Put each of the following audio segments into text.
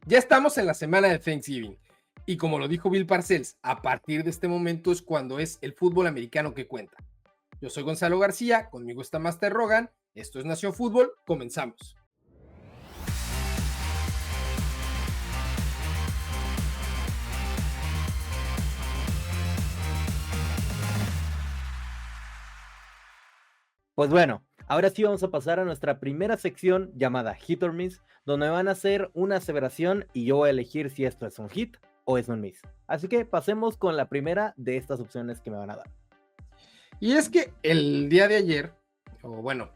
Ya estamos en la semana de Thanksgiving y como lo dijo Bill Parcells, a partir de este momento es cuando es el fútbol americano que cuenta. Yo soy Gonzalo García, conmigo está Master Rogan, esto es Nación Fútbol, comenzamos. Pues bueno, ahora sí vamos a pasar a nuestra primera sección llamada Hit or Miss, donde van a hacer una aseveración y yo voy a elegir si esto es un hit o es un miss. Así que pasemos con la primera de estas opciones que me van a dar. Y es que el día de ayer, o bueno,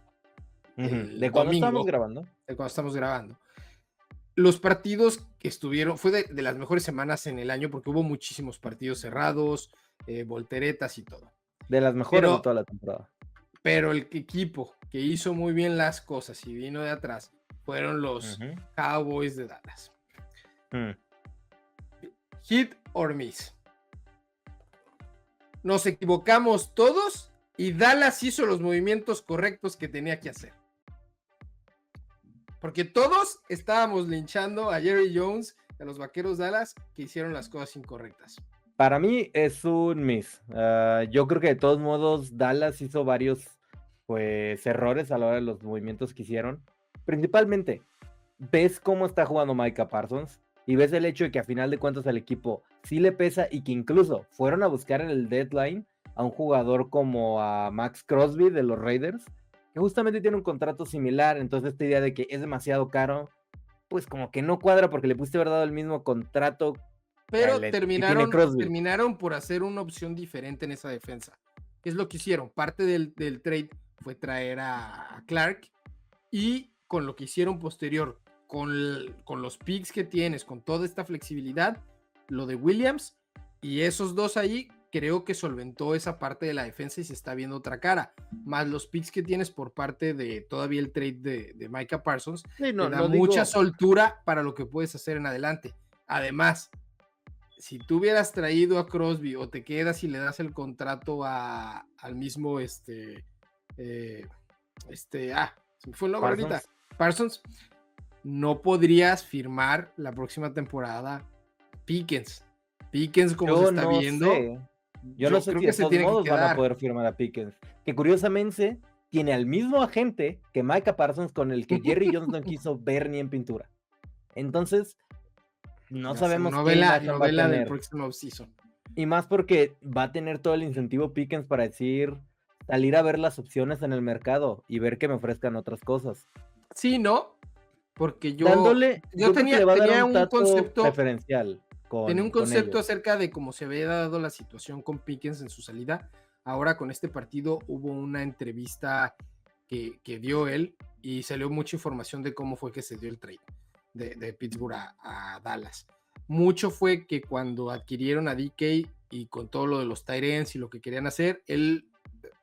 De el cuando estamos domingo, grabando. de cuando estamos grabando, los partidos que estuvieron, fue de las mejores semanas en el año porque hubo muchísimos partidos cerrados, volteretas y todo. De las mejores de Pero toda la temporada. Pero el equipo que hizo muy bien las cosas y vino de atrás fueron los Ujú. Cowboys de Dallas. Mm. Hit or miss. Nos equivocamos todos y Dallas hizo los movimientos correctos que tenía que hacer. Porque todos estábamos linchando a Jerry Jones, a los Vaqueros Dallas, que hicieron las cosas incorrectas. Para mí es un miss. Yo creo que de todos modos Dallas hizo varios pues errores a la hora de los movimientos que hicieron. Principalmente, ves cómo está jugando Micah Parsons y ves el hecho de que a final de cuentas al equipo sí le pesa y que incluso fueron a buscar en el deadline a un jugador como a Max Crosby de los Raiders, que justamente tiene un contrato similar. Entonces esta idea de que es demasiado caro, pues como que no cuadra porque le pudiste haber dado el mismo contrato Pero que tiene Crosby. terminaron por hacer una opción diferente en esa defensa. ¿Qué es lo que hicieron? Parte del trade fue traer a Clark y con lo que hicieron posterior, con los picks que tienes, con toda esta flexibilidad, lo de Williams y esos dos ahí, creo que solventó esa parte de la defensa y se está viendo otra cara. Más los picks que tienes por parte de todavía el trade de Micah Parsons, Sí, te no, da no mucha digo. soltura para lo que puedes hacer en adelante. Además, si tú hubieras traído a Crosby o te quedas y le das el contrato al mismo eh, se me fue el nombre ahorita, Parsons. Parsons, no podrías firmar la próxima temporada Pickens. Pickens, como se Yo está no viendo, sé. Yo no yo sé creo si que de se todos tiene que modos van a quedar. poder firmar a Pickens. Que curiosamente tiene al mismo agente que Micah Parsons con el que Jerry Jones no quiso ver ni en pintura. Entonces, no Ya sé, sabemos qué imagen va a novela del tener. próximo season. Y más porque va a tener todo el incentivo Pickens para decir, salir a ver las opciones en el mercado y ver que me ofrezcan otras cosas. Sí, ¿no? Porque Dándole, yo yo creo que le va a dar tenía un un trato concepto. preferencial Tenía un con concepto ellos. acerca de cómo se había dado la situación con Pickens en su salida. Ahora con este partido hubo una entrevista que dio él y salió mucha información de cómo fue que se dio el trade de Pittsburgh a Dallas. Mucho fue que cuando adquirieron a DK y con todo lo de los tight ends y lo que querían hacer, él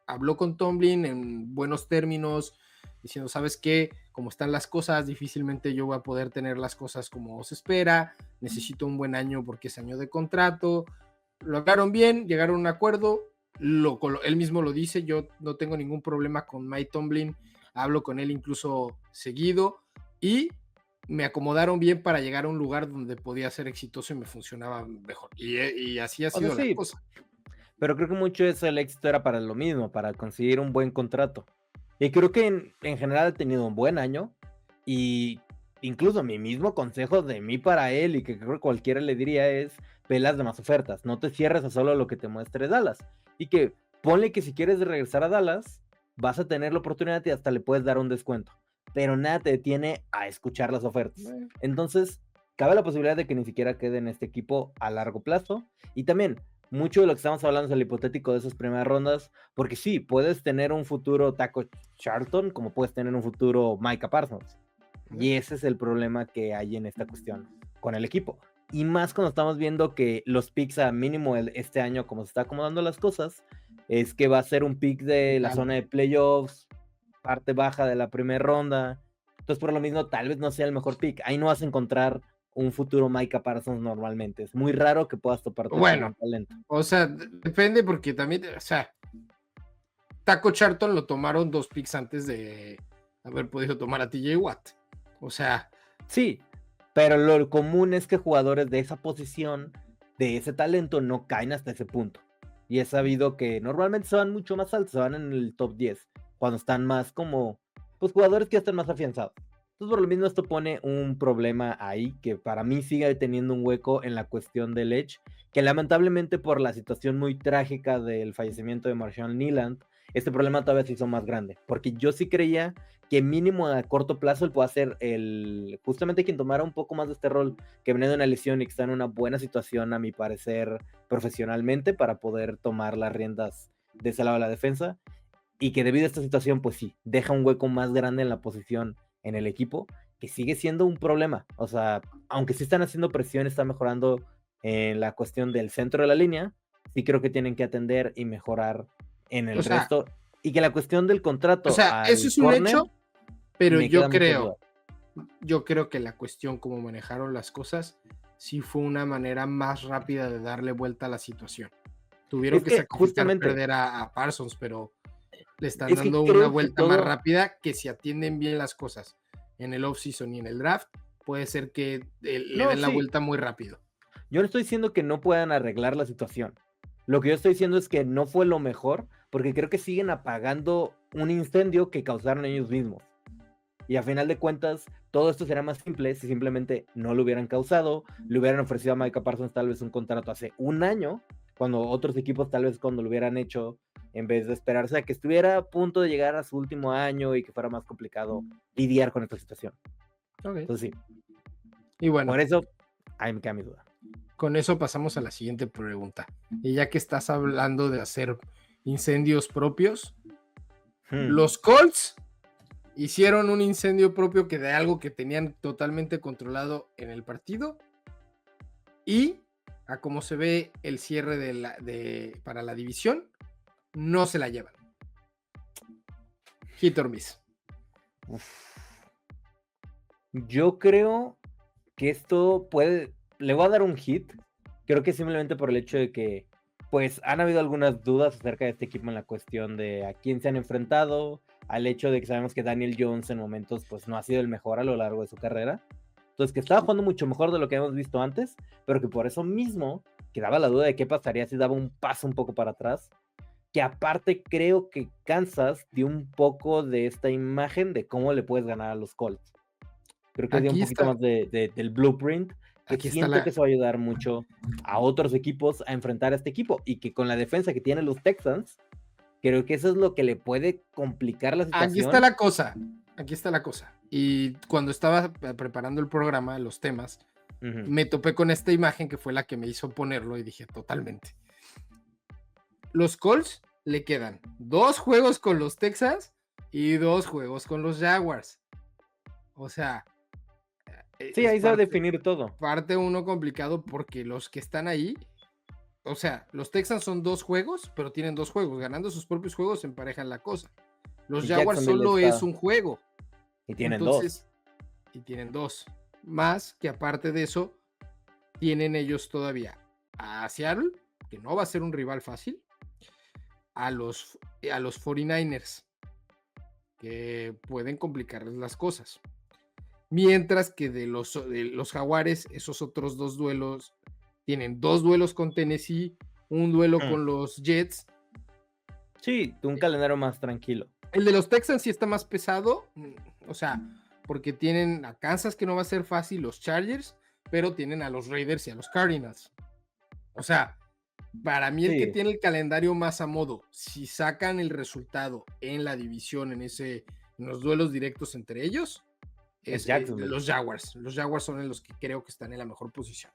habló con Tomlin en buenos términos, diciendo, ¿sabes qué? Como están las cosas, difícilmente yo voy a poder tener las cosas como se espera, necesito un buen año porque es año de contrato. Lo hablaron bien, llegaron a un acuerdo, él mismo lo dice, yo no tengo ningún problema con Mike Tomlin, hablo con él incluso seguido y me acomodaron bien para llegar a un lugar donde podía ser exitoso y me funcionaba mejor. Y así ha O sea, sido la sí, cosa. pero creo que mucho de eso el éxito era para lo mismo, para conseguir un buen contrato. Y creo que en general ha tenido un buen año. Y incluso mi mismo consejo de mí para él, y que creo que cualquiera le diría, es: ve las demás ofertas. No te cierres a solo lo que te muestre Dallas. Y que ponle que si quieres regresar a Dallas, vas a tener la oportunidad y hasta le puedes dar un descuento. Pero nada te detiene a escuchar las ofertas. Entonces, cabe la posibilidad de que ni siquiera quede en este equipo a largo plazo. Y también, mucho de lo que estamos hablando es el hipotético de esas primeras rondas, porque sí, puedes tener un futuro Taco Charlton, como puedes tener un futuro Micah Parsons. Y ese es el problema que hay en esta cuestión con el equipo. Y más cuando estamos viendo que los picks a mínimo este año, como se está acomodando las cosas, es que va a ser un pick de la zona de playoffs, parte baja de la primera ronda. Entonces, por lo mismo, tal vez no sea el mejor pick. Ahí no vas a encontrar un futuro Micah Parsons normalmente. Es muy raro que puedas toparte tan Bueno, buen talento. o sea, depende porque también, o sea, Taco Charlton lo tomaron 2 picks antes de haber podido tomar a TJ Watt. O sea, Sí, Pero lo común es que jugadores de esa posición, de ese talento, no caen hasta ese punto. Y es sabido que normalmente se van mucho más altos, se van en el top 10, cuando están más como, pues jugadores que ya están más afianzados. Entonces, por lo mismo, esto pone un problema ahí que para mí sigue teniendo un hueco en la cuestión del Edge, que lamentablemente por la situación muy trágica del fallecimiento de Marshall Nyland, este problema todavía se hizo más grande, porque yo sí creía que mínimo a corto plazo él pueda ser justamente quien tomara un poco más de este rol, que viene de una lesión y que está en una buena situación, a mi parecer, profesionalmente, para poder tomar las riendas de ese lado de la defensa, y que debido a esta situación, pues sí, deja un hueco más grande en la posición en el equipo, que sigue siendo un problema. O sea, aunque sí están haciendo presión, está mejorando en la cuestión del centro de la línea, sí creo que tienen que atender y mejorar en O el sea, resto. Y que la cuestión del contrato eso al es un corner, hecho, pero me queda muchas dudas. yo creo que la cuestión como manejaron las cosas sí fue una manera más rápida de darle vuelta a la situación. Tuvieron Es que que sacrificar justamente, perder a Parsons, pero le están es que dando una creo que vuelta más todo, rápida que si atienden bien las cosas en el offseason y en el draft, puede ser que le no, den la sí, vuelta muy rápido. yo no estoy diciendo que no puedan arreglar la situación. Lo que yo estoy diciendo es que no fue lo mejor, porque creo que siguen apagando un incendio que causaron ellos mismos. Y a final de cuentas, todo esto será más simple si simplemente no lo hubieran causado, le hubieran ofrecido a Micah Parsons tal vez un contrato hace un año, cuando otros equipos tal vez cuando lo hubieran hecho, en vez de esperarse a que estuviera a punto de llegar a su último año y que fuera más complicado lidiar con esta situación. Okay. Entonces sí, Y bueno, por eso ahí me queda mi duda. con eso pasamos a la siguiente pregunta. Y ya que estás hablando de hacer incendios propios, los Colts hicieron un incendio propio que de algo que tenían totalmente controlado en el partido y a como se ve el cierre para la división, no se la llevan. Hit or miss. Yo creo que esto le voy a dar un hit. Creo que simplemente por el hecho de que, pues, han habido algunas dudas acerca de este equipo en la cuestión de a quién se han enfrentado, al hecho de que sabemos que Daniel Jones en momentos, pues, no ha sido el mejor a lo largo de su carrera. Entonces, que estaba jugando mucho mejor de lo que hemos visto antes, pero que por eso mismo quedaba la duda de qué pasaría si daba un paso un poco para atrás. Que aparte creo que Kansas dio un poco de esta imagen de cómo le puedes ganar a los Colts. Creo que dio un Aquí poquito está, más del blueprint, que aquí está siento que la, eso va a ayudar mucho a otros equipos a enfrentar a este equipo, y que con la defensa que tienen los Texans, creo que eso es lo que le puede complicar la aquí está situación. la cosa. Aquí está la cosa. Y cuando estaba preparando el programa, los temas, me topé con esta imagen que fue la que me hizo ponerlo y dije totalmente. Los Colts le quedan 2 juegos con los Texans y 2 juegos con los Jaguars. O sea, Sí, es ahí se va a definir todo. parte uno complicado porque los que están ahí, o sea, los Texans son 2 juegos, pero tienen 2 juegos. Ganando sus propios juegos emparejan la cosa. Los Y Jaguars Jacksonville solo es está, un juego. y tienen dos. Entonces, y tienen 2. Más que aparte de eso, tienen ellos todavía a Seattle, que no va a ser un rival fácil, a los 49ers, que pueden complicarles las cosas. Mientras que de los Jaguares, esos otros 2 duelos, tienen 2 duelos con Tennessee, un duelo con los Jets. Sí, un calendario más tranquilo. El de los Texans sí está más pesado, o sea, porque tienen a Kansas, que no va a ser fácil, los Chargers, pero tienen a los Raiders y a los Cardinals. O sea, para mí el que Sí, tiene el calendario más a modo, si sacan el resultado en la división, en los duelos directos entre ellos, es es Jacksonville. los Jaguars. Los Jaguars son los que creo que están en la mejor posición.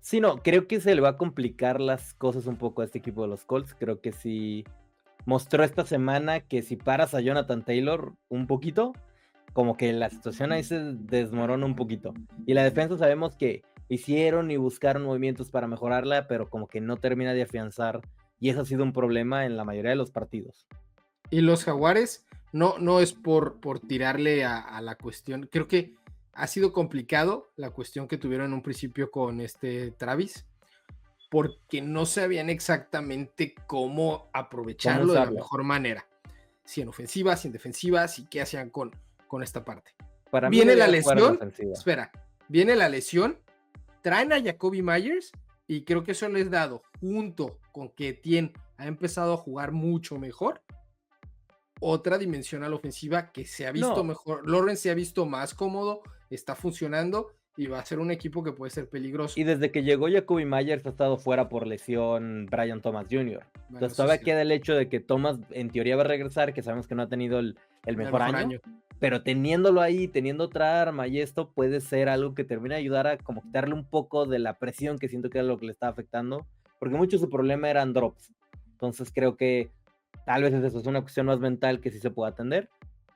Sí, no, creo que se le va a complicar las cosas un poco a este equipo de los Colts. Creo que sí mostró esta semana que si paras a Jonathan Taylor un poquito, como que la situación ahí se desmorona un poquito. Y la defensa sabemos que hicieron y buscaron movimientos para mejorarla, pero como que no termina de afianzar. Y eso ha sido un problema en la mayoría de los partidos. Y los Jaguares, no es por tirarle a la cuestión. Creo que ha sido complicado la cuestión que tuvieron en un principio con Travis, porque no sabían exactamente cómo aprovecharlo de la mejor manera. Si en ofensivas, si en defensivas, y qué hacían con esta parte. Para mí Viene la debía jugar en lesión, ofensiva. espera, viene la lesión, traen a Jacoby Myers y creo que eso les ha dado, junto con que Etienne ha empezado a jugar mucho mejor, otra dimensión a la ofensiva que se ha visto No, mejor. Lawrence se ha visto más cómodo, está funcionando y va a ser un equipo que puede ser peligroso. y desde que llegó Jacoby Myers ha estado fuera por lesión Brian Thomas Jr. Bueno, Entonces eso todavía sí, queda el hecho de que Thomas en teoría va a regresar, que sabemos que no ha tenido el el mejor mejor año, año. pero teniéndolo ahí, teniendo otra arma y esto puede ser algo que termine a ayudar a como quitarle un poco de la presión que siento que era lo que le estaba afectando, porque mucho su problema eran drops. Entonces creo que tal vez eso es una cuestión más mental que sí se puede atender.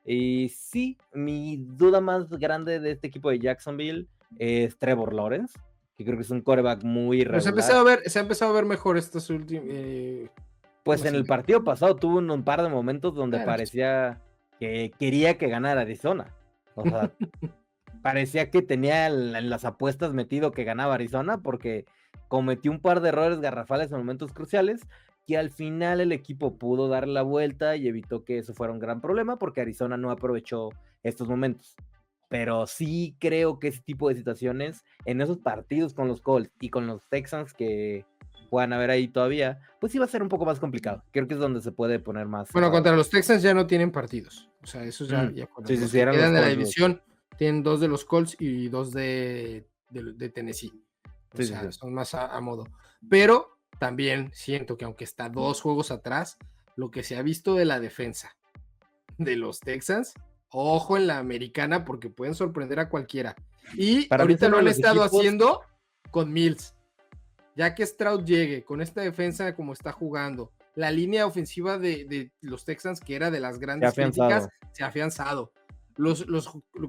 Y sí, mi duda más grande de este equipo de Jacksonville es Trevor Lawrence, que creo que es un quarterback muy Pero irregular. se ha empezado a ver mejor estos últimos. Pues en el partido pasado tuvo un par de momentos donde Bueno, parecía que quería que ganara Arizona. O sea, parecía que tenía en las apuestas metido que ganaba Arizona porque cometió un par de errores garrafales en momentos cruciales que al final el equipo pudo dar la vuelta y evitó que eso fuera un gran problema porque Arizona no aprovechó estos momentos. Pero sí creo que ese tipo de situaciones en esos partidos con los Colts y con los Texans que puedan haber ahí todavía, pues sí va a ser un poco más complicado. Creo que es donde se puede poner más bueno, cerrado. contra los Texans ya no tienen partidos. O sea, esos ya Sí, sí, los sí, que eran los quedan de la Colts. división tienen 2 de los Colts y 2 de Tennessee. O Sí, sí, sea, sí. son más a modo. Pero también siento que aunque está 2 juegos atrás, lo que se ha visto de la defensa de los Texans, ojo en la americana porque pueden sorprender a cualquiera. Y Para mí es ahorita uno lo de han los estado equipos. haciendo con Mills. Ya que Stroud llegue con esta defensa como está jugando, la línea ofensiva de los Texans, que era de las Se ha grandes críticas, afianzado. se ha afianzado. Los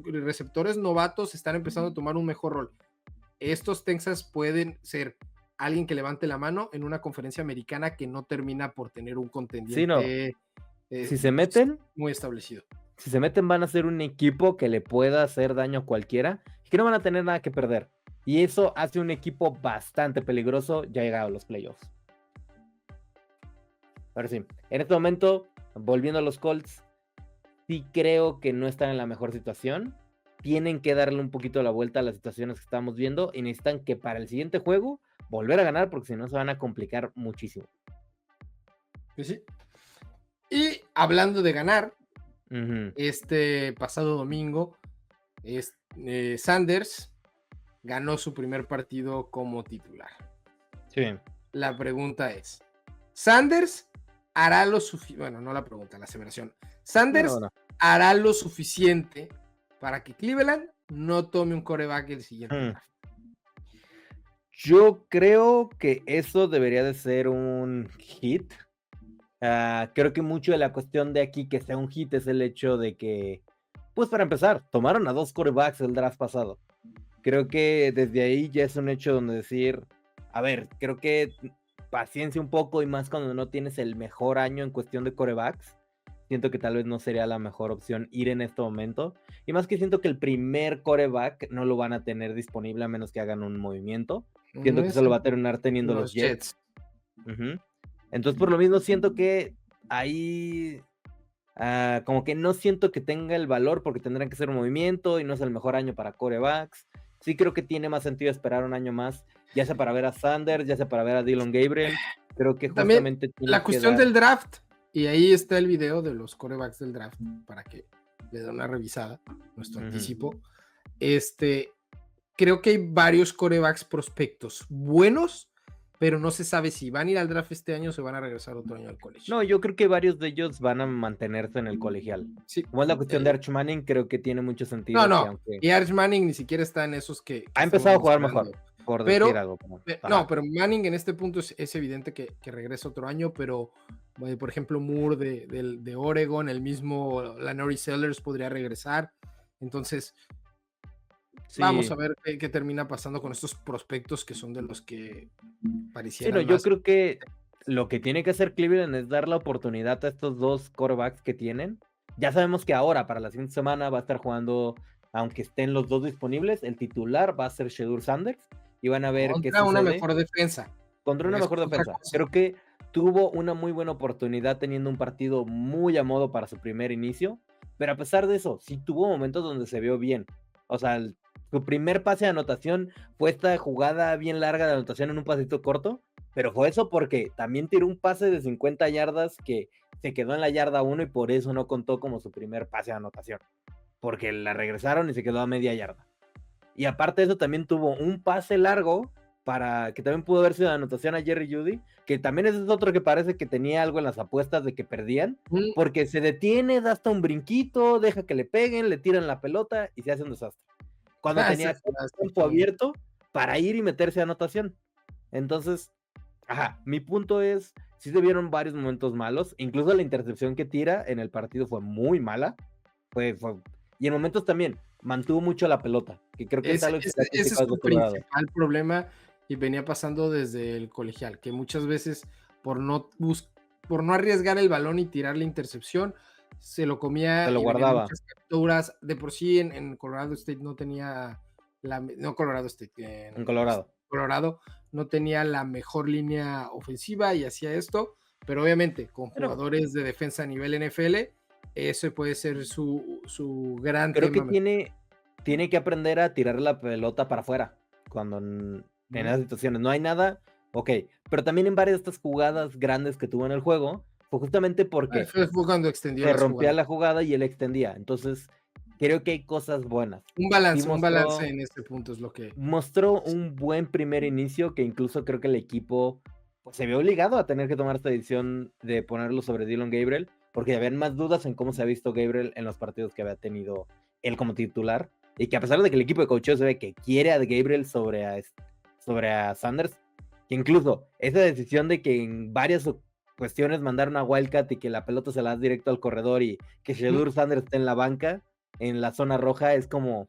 receptores novatos están empezando a tomar un mejor rol. Estos Texans pueden ser alguien que levante la mano en una conferencia americana que no termina por tener un Sí, no. contendiente Si se meten, muy establecido. van a ser un equipo que le pueda hacer daño a cualquiera y que no van a tener nada que perder. Y eso hace un equipo bastante peligroso ya llegado a los playoffs. Pero sí, en este momento, volviendo a los Colts, sí creo que no están en la mejor situación. Tienen que darle un poquito la vuelta a las situaciones que estamos viendo y necesitan que para el siguiente juego volver a ganar porque si no se van a complicar muchísimo. ¿Sí? Y hablando de ganar, Uh-huh. este pasado domingo, Sanders ganó su primer partido como titular. Sí. La pregunta es, ¿Sanders hará lo suficiente? Bueno, no la pregunta, la aseveración. ¿Sanders hará lo suficiente para que Cleveland no tome un quarterback el siguiente draft? Yo creo que eso debería de ser un hit. Creo que mucho de la cuestión de aquí que sea un hit es el hecho de que, pues para empezar, tomaron a 2 quarterbacks el draft pasado. Creo que desde ahí ya es un hecho donde decir, a ver, creo que paciencia un poco y más cuando no tienes el mejor año en cuestión de quarterbacks. Siento que tal vez no sería la mejor opción ir en este momento. Y más que siento que el primer quarterback no lo van a tener disponible a menos que hagan un movimiento. Siento que eso lo va a terminar teniendo los Jets. Uh-huh. Entonces por lo mismo siento que ahí como que no siento que tenga el valor porque tendrán que hacer un movimiento y no es el mejor año para quarterbacks. Sí creo que tiene más sentido esperar un año más, ya sea para ver a Sanders, ya sea para ver a Dillon Gabriel. Creo que justamente también la cuestión del draft, y ahí está el video de los quarterbacks del draft para que le den una revisada, nuestro anticipo. Creo que hay varios quarterbacks prospectos buenos, pero no se sabe si van a ir al draft este año o se van a regresar otro año al colegio. No, yo creo que varios de ellos van a mantenerse en el colegial. Sí. Como es la cuestión de Arch Manning, creo que tiene mucho sentido. No, y Arch Manning ni siera está en esos que ha empezado a jugar mejor, por decir algo. Pero Manning en este punto es evidente que regresa otro año, pero por ejemplo Moore de Oregon, el mismo Lanori Sellers podría regresar. Entonces, sí. Vamos a ver qué termina pasando con estos prospectos que son de los que parecieran yo creo que lo que tiene que hacer Cleveland es dar la oportunidad a estos 2 quarterbacks que tienen. Ya sabemos que ahora, para la siguiente semana, va a estar jugando, aunque estén los 2 disponibles, el titular va a ser Shedeur Sanders y van a ver qué sucede. Contra una mejor defensa. Contra una mejor defensa. Creo que tuvo una muy buena oportunidad teniendo un partido muy a modo para su primer inicio, pero a pesar de eso, sí tuvo momentos donde se vio bien. O sea, su primer pase de anotación fue esta jugada bien larga de anotación en un pasito corto, pero fue eso porque también tiró un pase de 50 yardas que se quedó en la yarda 1 y por eso no contó como su primer pase de anotación, porque la regresaron y se quedó a media yarda. Y aparte de eso también tuvo un pase largo para que también pudo haber sido de anotación a Jerry Jeudy, que también ese es otro que parece que tenía algo en las apuestas de que perdían, porque se detiene, da hasta un brinquito, deja que le peguen, le tiran la pelota y se hace un desastre. Cuando tenía tiempo abierto para ir y meterse a anotación. Entonces, mi punto es, sí se vieron varios momentos malos, incluso la intercepción que tira en el partido fue muy mala, y en momentos también mantuvo mucho la pelota, que creo que ese es su principal problema y venía pasando desde el colegial, que muchas veces por no arriesgar el balón y tirar la intercepción, se lo comía, se lo y guardaba. Muchas capturas. De por sí en Colorado State no tenía Colorado State, en Colorado no tenía la mejor línea ofensiva y hacía esto, pero obviamente con jugadores de defensa a nivel NFL, eso puede ser su gran tema. Creo que tiene que aprender a tirar la pelota para afuera cuando en esas situaciones no hay nada, pero también en varias de estas jugadas grandes que tuvo en el juego, fue justamente porque fue cuando extendió se rompía la jugada y él extendía. Entonces, creo que hay cosas buenas. Un balance en este punto es lo que mostró un buen primer inicio, que incluso creo que el equipo pues, se vio obligado a tener que tomar esta decisión de ponerlo sobre Dillon Gabriel, porque habían más dudas en cómo se ha visto Gabriel en los partidos que había tenido él como titular, y que a pesar de que el equipo de coacheo se ve que quiere a Gabriel sobre a Sanders, que incluso esa decisión de que en varias cuestiones mandaron a Wildcat y que la pelota se la da directo al corredor y que Shedeur Sanders esté en la banca, en la zona roja, es como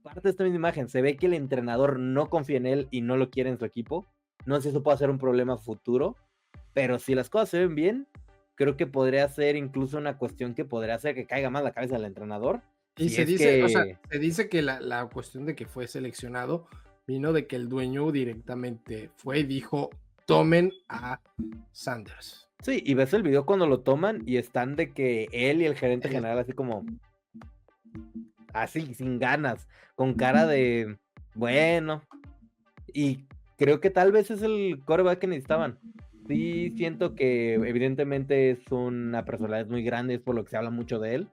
parte de esta misma imagen. Se ve que el entrenador no confía en él y no lo quiere en su equipo. No sé si eso puede ser un problema futuro, pero si las cosas se ven bien, creo que podría ser incluso una cuestión que podría hacer que caiga más la cabeza del entrenador. Y se dice que la cuestión de que fue seleccionado vino de que el dueño directamente fue y dijo, tomen a Sanders. Sí, y ves el video cuando lo toman y están de que él y el gerente general así como así, sin ganas, con cara de bueno, y creo que tal vez es el quarterback que necesitaban. Sí, siento que evidentemente es una personalidad muy grande, es por lo que se habla mucho de él,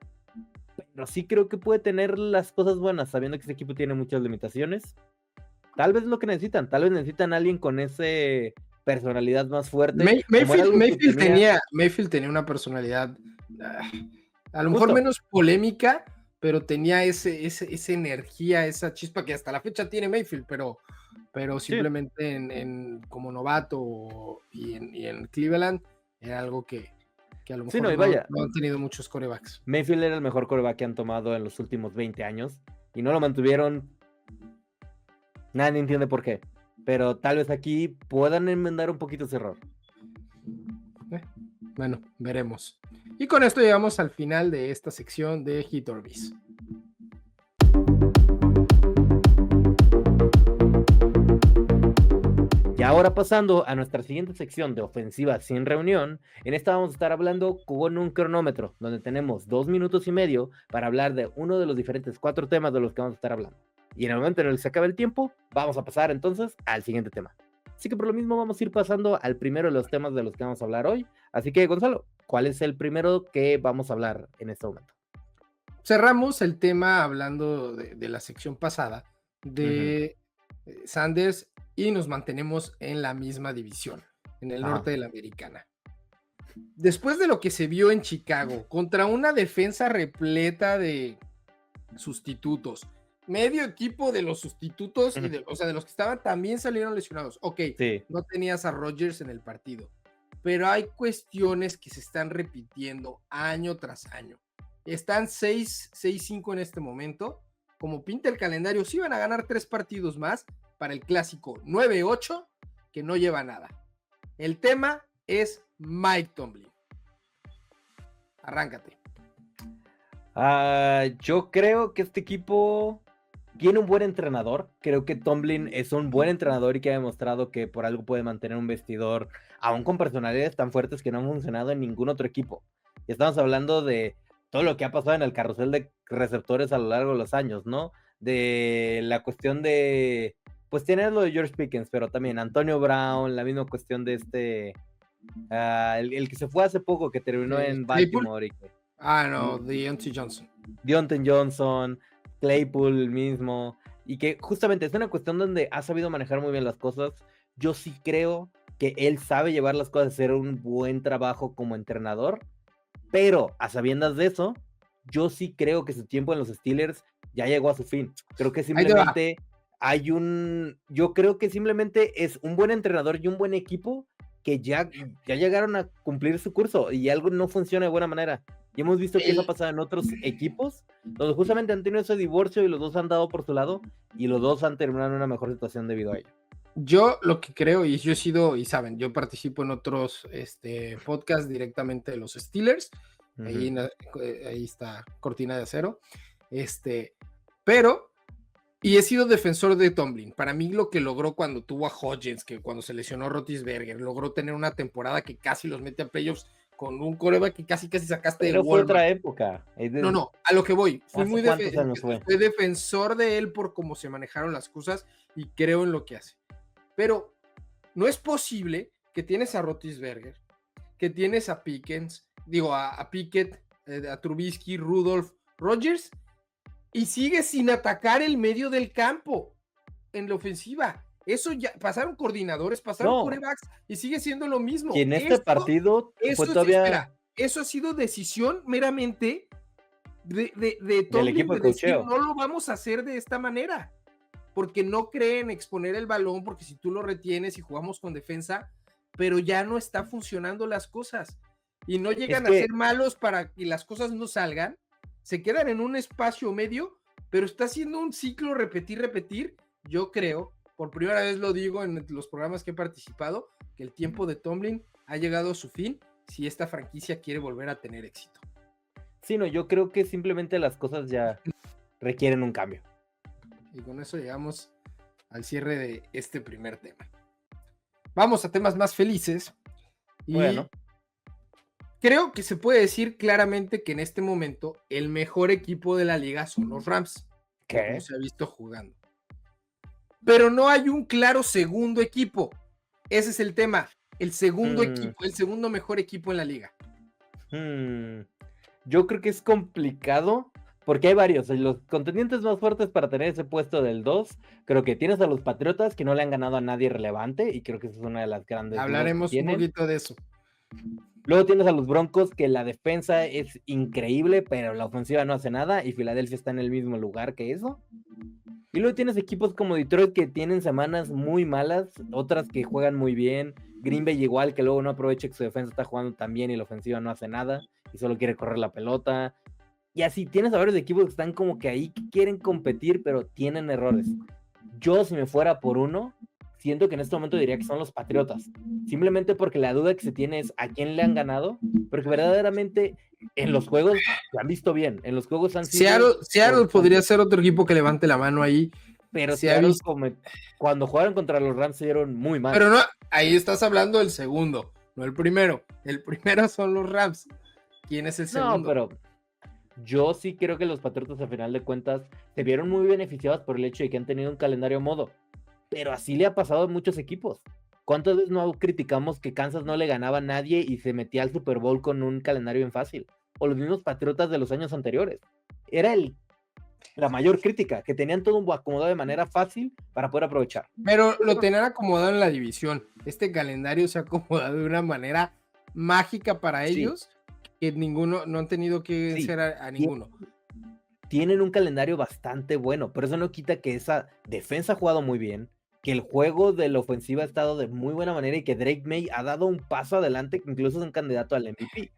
pero sí creo que puede tener las cosas buenas, sabiendo que ese equipo tiene muchas limitaciones. Tal vez es lo que necesitan, tal vez necesitan a alguien con ese personalidad más fuerte. Mayfield tenía una personalidad a lo mejor menos polémica, pero tenía esa energía, esa chispa que hasta la fecha tiene Mayfield, pero simplemente como novato y en Cleveland era algo que a lo mejor no han tenido muchos quarterbacks. Mayfield era el mejor quarterback que han tomado en los últimos 20 años y no lo mantuvieron. Nadie entiende por qué, pero tal vez aquí puedan enmendar un poquito ese error. Bueno, veremos. Y con esto llegamos al final de esta sección de Hit or Miss. Y ahora pasando a nuestra siguiente sección de ofensiva sin reunión, en esta vamos a estar hablando con un cronómetro, donde tenemos 2 minutos y medio para hablar de uno de los diferentes 4 temas de los que vamos a estar hablando. Y en el momento en el que se acabe el tiempo, vamos a pasar entonces al siguiente tema. Así que por lo mismo vamos a ir pasando al primero de los temas de los que vamos a hablar hoy. Así que Gonzalo, ¿cuál es el primero que vamos a hablar en este momento? Cerramos el tema hablando de la sección pasada de Sanders y nos mantenemos en la misma división, en el norte de la americana. Después de lo que se vio en Chicago, contra una defensa repleta de sustitutos, medio equipo de los sustitutos, y de los que estaban también salieron lesionados. No tenías a Rodgers en el partido, pero hay cuestiones que se están repitiendo año tras año. Están 6-5 en este momento. Como pinta el calendario, sí van a ganar 3 partidos más para el clásico 9-8, que no lleva nada. El tema es Mike Tomlin. Arráncate. Yo creo que este equipo tiene un buen entrenador. Creo que Tomlin es un buen entrenador y que ha demostrado que por algo puede mantener un vestidor, aún con personalidades tan fuertes que no han funcionado en ningún otro equipo. Y estamos hablando de todo lo que ha pasado en el carrusel de receptores a lo largo de los años, ¿no? de la cuestión de, pues tienes lo de George Pickens, pero también Antonio Brown, la misma cuestión de el que se fue hace poco, que terminó en Claypool. Baltimore, No, Deontay Johnson. Deontay Johnson, Claypool mismo, y que justamente es una cuestión donde ha sabido manejar muy bien las cosas. Yo sí creo que él sabe llevar las cosas, hacer un buen trabajo como entrenador, pero a sabiendas de eso, yo sí creo que su tiempo en los Steelers ya llegó a su fin. Creo que simplemente yo creo que simplemente es un buen entrenador y un buen equipo que ya llegaron a cumplir su curso y algo no funciona de buena manera. Y hemos visto que eso ha pasado en otros equipos, donde justamente han tenido ese divorcio y los dos han dado por su lado y los dos han terminado en una mejor situación debido a ello. Yo lo que creo, y yo he sido, y saben, yo participo en otros podcasts directamente de los Steelers, ahí está Cortina de Acero, pero, y he sido defensor de Tomlin. Para mí lo que logró cuando tuvo a Hodgins, que cuando se lesionó Roethlisberger, logró tener una temporada que casi los mete a playoffs con un coreback que casi sacaste de Walmart. Fue otra época. No, a lo que voy. Fui muy fue defensor de él por cómo se manejaron las cosas y creo en lo que hace. Pero no es posible que tienes a Roethlisberger, que tienes a Pickens, a Pickett, a Trubisky, Rudolph, Rodgers, y sigues sin atacar el medio del campo en la ofensiva. Eso ya, pasaron coordinadores, pasaron quarterbacks y sigue siendo lo mismo. Y en este partido fue todavía... eso ha sido decisión meramente de Tomlin, del equipo de decir, no lo vamos a hacer de esta manera, porque no creen exponer el balón, porque si tú lo retienes y jugamos con defensa, pero ya no está funcionando las cosas y no llegan a ser malos para que las cosas no salgan, se quedan en un espacio medio, pero está haciendo un ciclo repetir. Yo creo, por primera vez lo digo en los programas que he participado, que el tiempo de Tomlin ha llegado a su fin si esta franquicia quiere volver a tener éxito. Sí, no, yo creo que simplemente las cosas ya requieren un cambio. Y con eso llegamos al cierre de este primer tema. Vamos a temas más felices. Y bueno, creo que se puede decir claramente que en este momento el mejor equipo de la liga son los Rams. ¿Qué? Como se ha visto jugando. Pero no hay un claro segundo equipo. Ese es el tema. El segundo equipo, el segundo mejor equipo en la liga. Yo creo que es complicado porque hay varios. Los contendientes más fuertes para tener ese puesto del 2, creo que tienes a los Patriotas, que no le han ganado a nadie relevante, y creo que esa es una de las grandes. Hablaremos un poquito de eso. Luego tienes a los Broncos, que la defensa es increíble, pero la ofensiva no hace nada, y Filadelfia está en el mismo lugar que eso. Y luego tienes equipos como Detroit, que tienen semanas muy malas, otras que juegan muy bien. Green Bay igual, que luego no aprovecha que su defensa está jugando tan bien y la ofensiva no hace nada, y solo quiere correr la pelota. Y así tienes a varios equipos que están como que ahí que quieren competir, pero tienen errores. Yo, si me fuera por uno, siento que en este momento diría que son los Patriotas. Simplemente porque la duda que se tiene es a quién le han ganado, porque verdaderamente en los juegos se han visto bien. En los juegos han sido... Seattle podría ser otro equipo que levante la mano ahí. Pero Seattle, cuando jugaron contra los Rams, se dieron muy mal. Pero no, ahí estás hablando del segundo, no el primero. El primero son los Rams. ¿Quién es el segundo? No, pero... yo sí creo que los Patriotas, a final de cuentas, se vieron muy beneficiados por el hecho de que han tenido un calendario modo. Pero así le ha pasado a muchos equipos. ¿Cuántas veces no criticamos que Kansas no le ganaba a nadie y se metía al Super Bowl con un calendario bien fácil? O los mismos Patriotas de los años anteriores. Era la mayor crítica, que tenían todo acomodado de manera fácil para poder aprovechar. Pero lo tenían acomodado en la división. Este calendario se ha acomodado de una manera mágica para ellos. Que ninguno, no han tenido que vencer a ninguno. Tienen un calendario bastante bueno, pero eso no quita que esa defensa ha jugado muy bien, que el juego de la ofensiva ha estado de muy buena manera y que Drake May ha dado un paso adelante, que incluso es un candidato al MVP.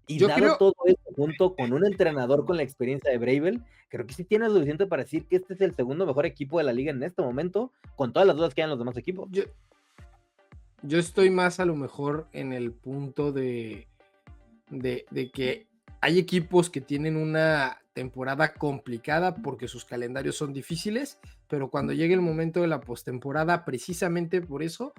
Y todo esto junto con un entrenador con la experiencia de Vrabel, creo que sí tiene lo suficiente para decir que este es el segundo mejor equipo de la liga en este momento, con todas las dudas que hay en los demás equipos. Yo estoy más a lo mejor en el punto de que hay equipos que tienen una temporada complicada porque sus calendarios son difíciles, pero cuando llegue el momento de la postemporada, precisamente por eso,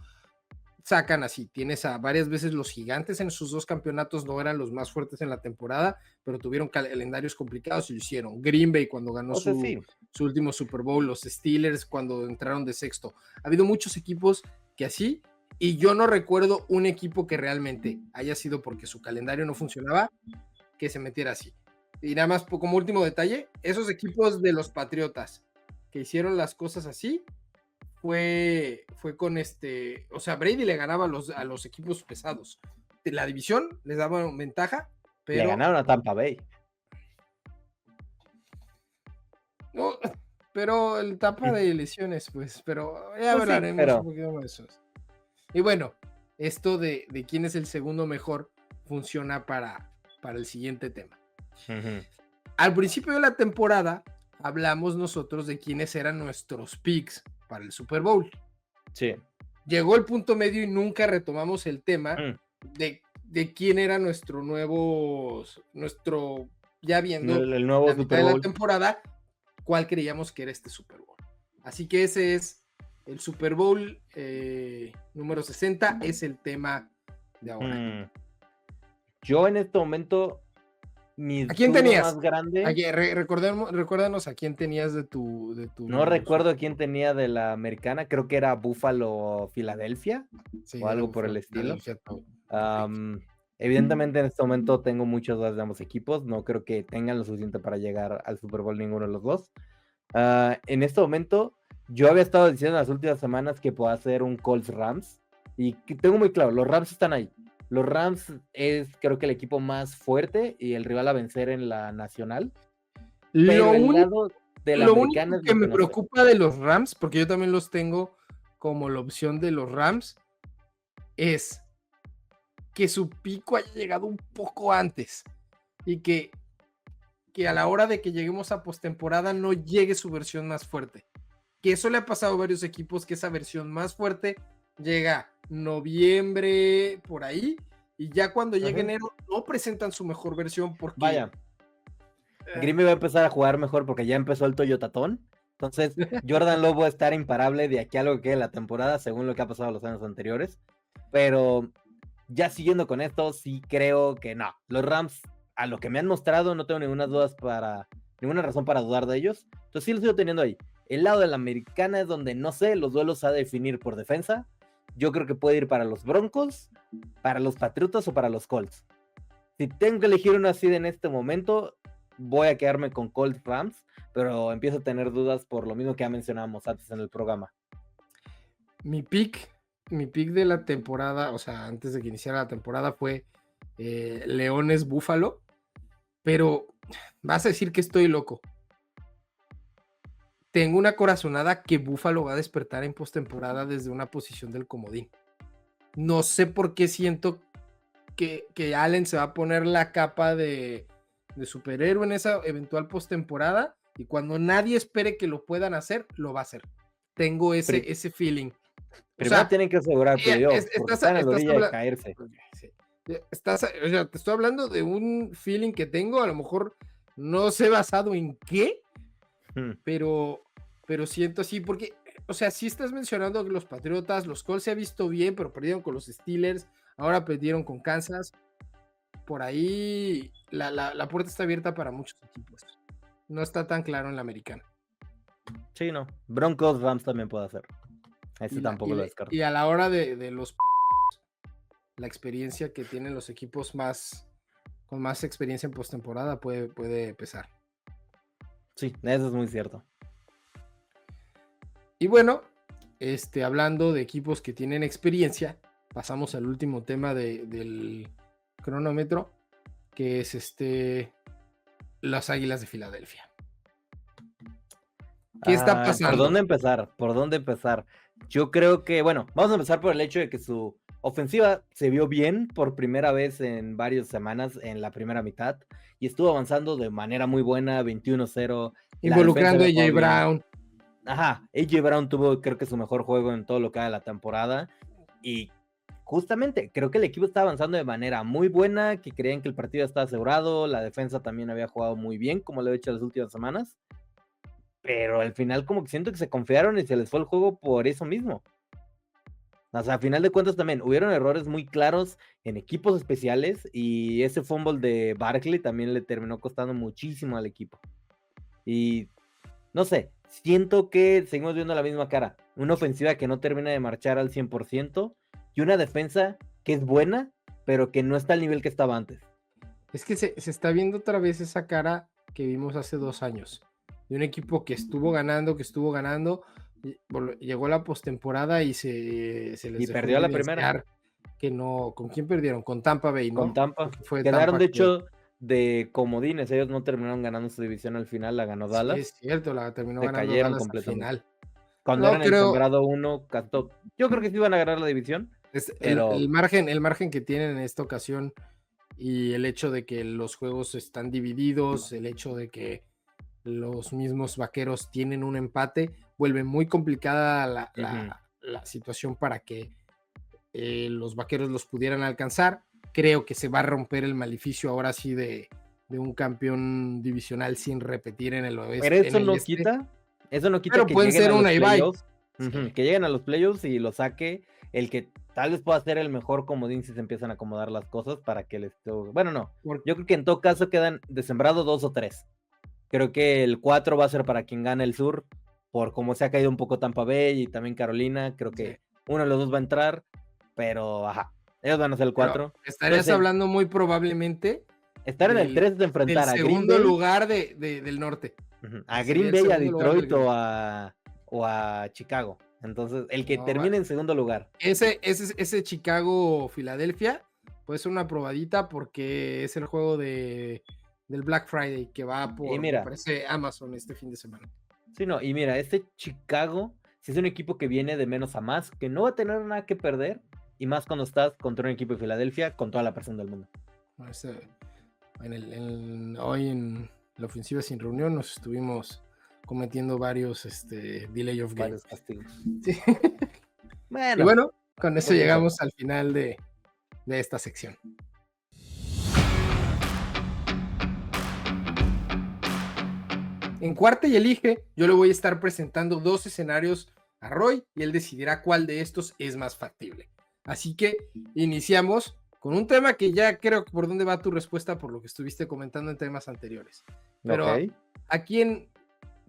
sacan así. Tienes a varias veces los Gigantes en sus 2 campeonatos, no eran los más fuertes en la temporada, pero tuvieron calendarios complicados y lo hicieron. Green Bay cuando ganó O sea, su sí. último Super Bowl, los Steelers cuando entraron de sexto. Ha habido muchos equipos que así, y yo no recuerdo un equipo que realmente haya sido porque su calendario no funcionaba, que se metiera así. Y nada más como último detalle, esos equipos de los Patriotas que hicieron las cosas así, fue con o sea, Brady le ganaba a los equipos pesados. La división les daba ventaja, Le pero ganaron a Tampa Bay. no, pero el tapa de lesiones, pues, pero ya Pues sí, hablaremos un pero poquito de eso. Y bueno, esto de quién es el segundo mejor funciona para el siguiente tema. ujú, Al principio de la temporada hablamos nosotros de quiénes eran nuestros picks para el Super Bowl. sí. Llegó el punto medio y nunca retomamos el tema Mm, de quién era ya viendo el nuevo la mitad Super de la Bowl. temporada, cuál creíamos que era este Super Bowl. Así que ese es el Super Bowl número 60, es el tema de ahora. Mm. Yo en este momento, mi ¿A quién duda tenías? más grande, Recuérdanos a quién tenías de tu no recuerdo a quién tenía de la americana, creo que era Buffalo, Filadelfia sí, o era algo por el estilo. Filadelfia, tu pick. Evidentemente en este momento tengo muchas dudas de ambos equipos, no creo que tengan lo suficiente para llegar al Super Bowl ninguno de los dos. En este momento, yo había estado diciendo en las últimas semanas que puedo hacer un Colts Rams y que tengo muy claro, los Rams están ahí. Los Rams es creo que el equipo más fuerte y el rival a vencer en la nacional, pero el lado de la Lo americana único es que lo que me no sé. preocupa de los Rams, porque yo también los tengo como la opción de los Rams, es que su pico haya llegado un poco antes y que a la hora de que lleguemos a postemporada no llegue su versión más fuerte. Que eso le ha pasado a varios equipos, que esa versión más fuerte llega noviembre, por ahí, y ya cuando llega enero no presentan su mejor versión porque... Vaya, Green Bay va a empezar a jugar mejor porque ya empezó el Toyotatón. Entonces, Jordan Love va a estar imparable de aquí a lo que quede la temporada, según lo que ha pasado los años anteriores. Pero ya siguiendo con esto, sí creo que no. Los Rams, a lo que me han mostrado, no tengo ninguna razón para dudar de ellos. Entonces sí lo sigo teniendo ahí. El lado de la americana es donde no sé, los duelos a definir por defensa. Yo creo que puede ir para los Broncos, para los Patriotas o para los Colts. Si tengo que elegir una así en este momento, voy a quedarme con Colts Rams, pero empiezo a tener dudas por lo mismo que ya mencionábamos antes en el programa. Mi pick de la temporada, o sea, antes de que iniciara la temporada, fue Leones Búfalo, pero vas a decir que estoy loco. Tengo una corazonada que Búfalo va a despertar en postemporada desde una posición del comodín. No sé por qué siento que Allen se va a poner la capa de superhéroe en esa eventual postemporada y cuando nadie espere que lo puedan hacer, lo va a hacer. Tengo ese feeling. Primero tienen que asegurar playoffs, porque están a la orilla de caerse. Sí. O sea, te estoy hablando de un feeling que tengo, a lo mejor no sé basado en qué, pero siento así, porque, o sea, si estás mencionando que los Patriotas, los Colts se ha visto bien, pero perdieron con los Steelers, ahora perdieron con Kansas, por ahí la puerta está abierta para muchos equipos. No está tan claro en la americana. Sí, no. Broncos, Rams también puede hacer. Ese tampoco lo descarto. Y a la hora de los la experiencia que tienen los equipos con más experiencia en postemporada puede pesar. Sí, eso es muy cierto. Y bueno, hablando de equipos que tienen experiencia, pasamos al último tema del cronómetro, que es las Águilas de Filadelfia. ¿Qué está pasando? ¿Por dónde empezar? Yo creo que, bueno, vamos a empezar por el hecho de que su ofensiva se vio bien por primera vez en varias semanas en la primera mitad y estuvo avanzando de manera muy buena, 21-0. Involucrando a AJ Brown. Ajá, AJ Brown tuvo creo que su mejor juego en todo lo que ha de la temporada y justamente creo que el equipo está avanzando de manera muy buena, que creían que el partido estaba asegurado, la defensa también había jugado muy bien como lo he hecho las últimas semanas, pero al final como que siento que se confiaron y se les fue el juego por eso mismo. O sea, a final de cuentas también hubieron errores muy claros en equipos especiales y ese fumble de Barkley también le terminó costando muchísimo al equipo. Y no sé, siento que seguimos viendo la misma cara. Una ofensiva que no termina de marchar al 100% y una defensa que es buena, pero que no está al nivel que estaba antes. Es que se está viendo otra vez esa cara que vimos hace 2 años. De un equipo que estuvo ganando, llegó la postemporada y se les Y dejó perdió la primera evidenciar que no. ¿Con quién perdieron? Con Tampa Bay, con ¿no? Tampa. Porque fue Quedaron, Tampa de que. hecho, de comodines. Ellos no terminaron ganando su división al final, la ganó Sí, Dallas. es cierto, la terminó Se ganando cayeron Dallas al completamente. final. Cuando No eran el creo. sembrado 1, yo creo que sí iban a ganar la división, El, pero el margen que tienen en esta ocasión y el hecho de que los juegos están divididos, el hecho de que los mismos vaqueros tienen un empate, vuelve muy complicada la situación para que los vaqueros los pudieran alcanzar. Creo que se va a romper el maleficio ahora sí de un campeón divisional sin repetir en el pero oeste, en el este, eso no quita pero que pueden lleguen ser a los una y bye. playoffs, Sí. que lleguen a los playoffs y lo saque el que tal vez pueda ser el mejor comodín si se empiezan a acomodar las cosas para que les bueno, no. Yo creo que en todo caso quedan de sembrado 2 o 3. Creo que el 4 va a ser para quien gane el sur, por cómo se ha caído un poco Tampa Bay y también Carolina. Creo que uno de los dos va a entrar, pero ajá, ellos van a ser el Pero 4. estarías hablando muy probablemente Estar en el 3 es de del enfrentar a Green segundo Bay. lugar del norte. A Sería Green el Bay, a segundo lugar del Detroit Green Bay. o a Chicago. Entonces, el que No, termine en segundo lugar. ese Chicago-Filadelfia puede ser una probadita porque es el juego del Black Friday que va Y me mira, parece, Amazon este fin de semana. sí, no, y mira, este Chicago, si es un equipo que viene de menos a más, que no va a tener nada que perder, y más cuando estás contra un equipo de Filadelfia con toda la presión del mundo. Hoy en la ofensiva sin reunión nos estuvimos cometiendo varios delay of game. Varios castigos. Sí. Bueno, y bueno, con eso buen llegamos juego al final de esta sección. En cuarta y elige, yo le voy a estar presentando 2 escenarios a Roy y él decidirá cuál de estos es más factible. Así que iniciamos con un tema que ya creo que por dónde va tu respuesta por lo que estuviste comentando en temas anteriores. Pero Ok.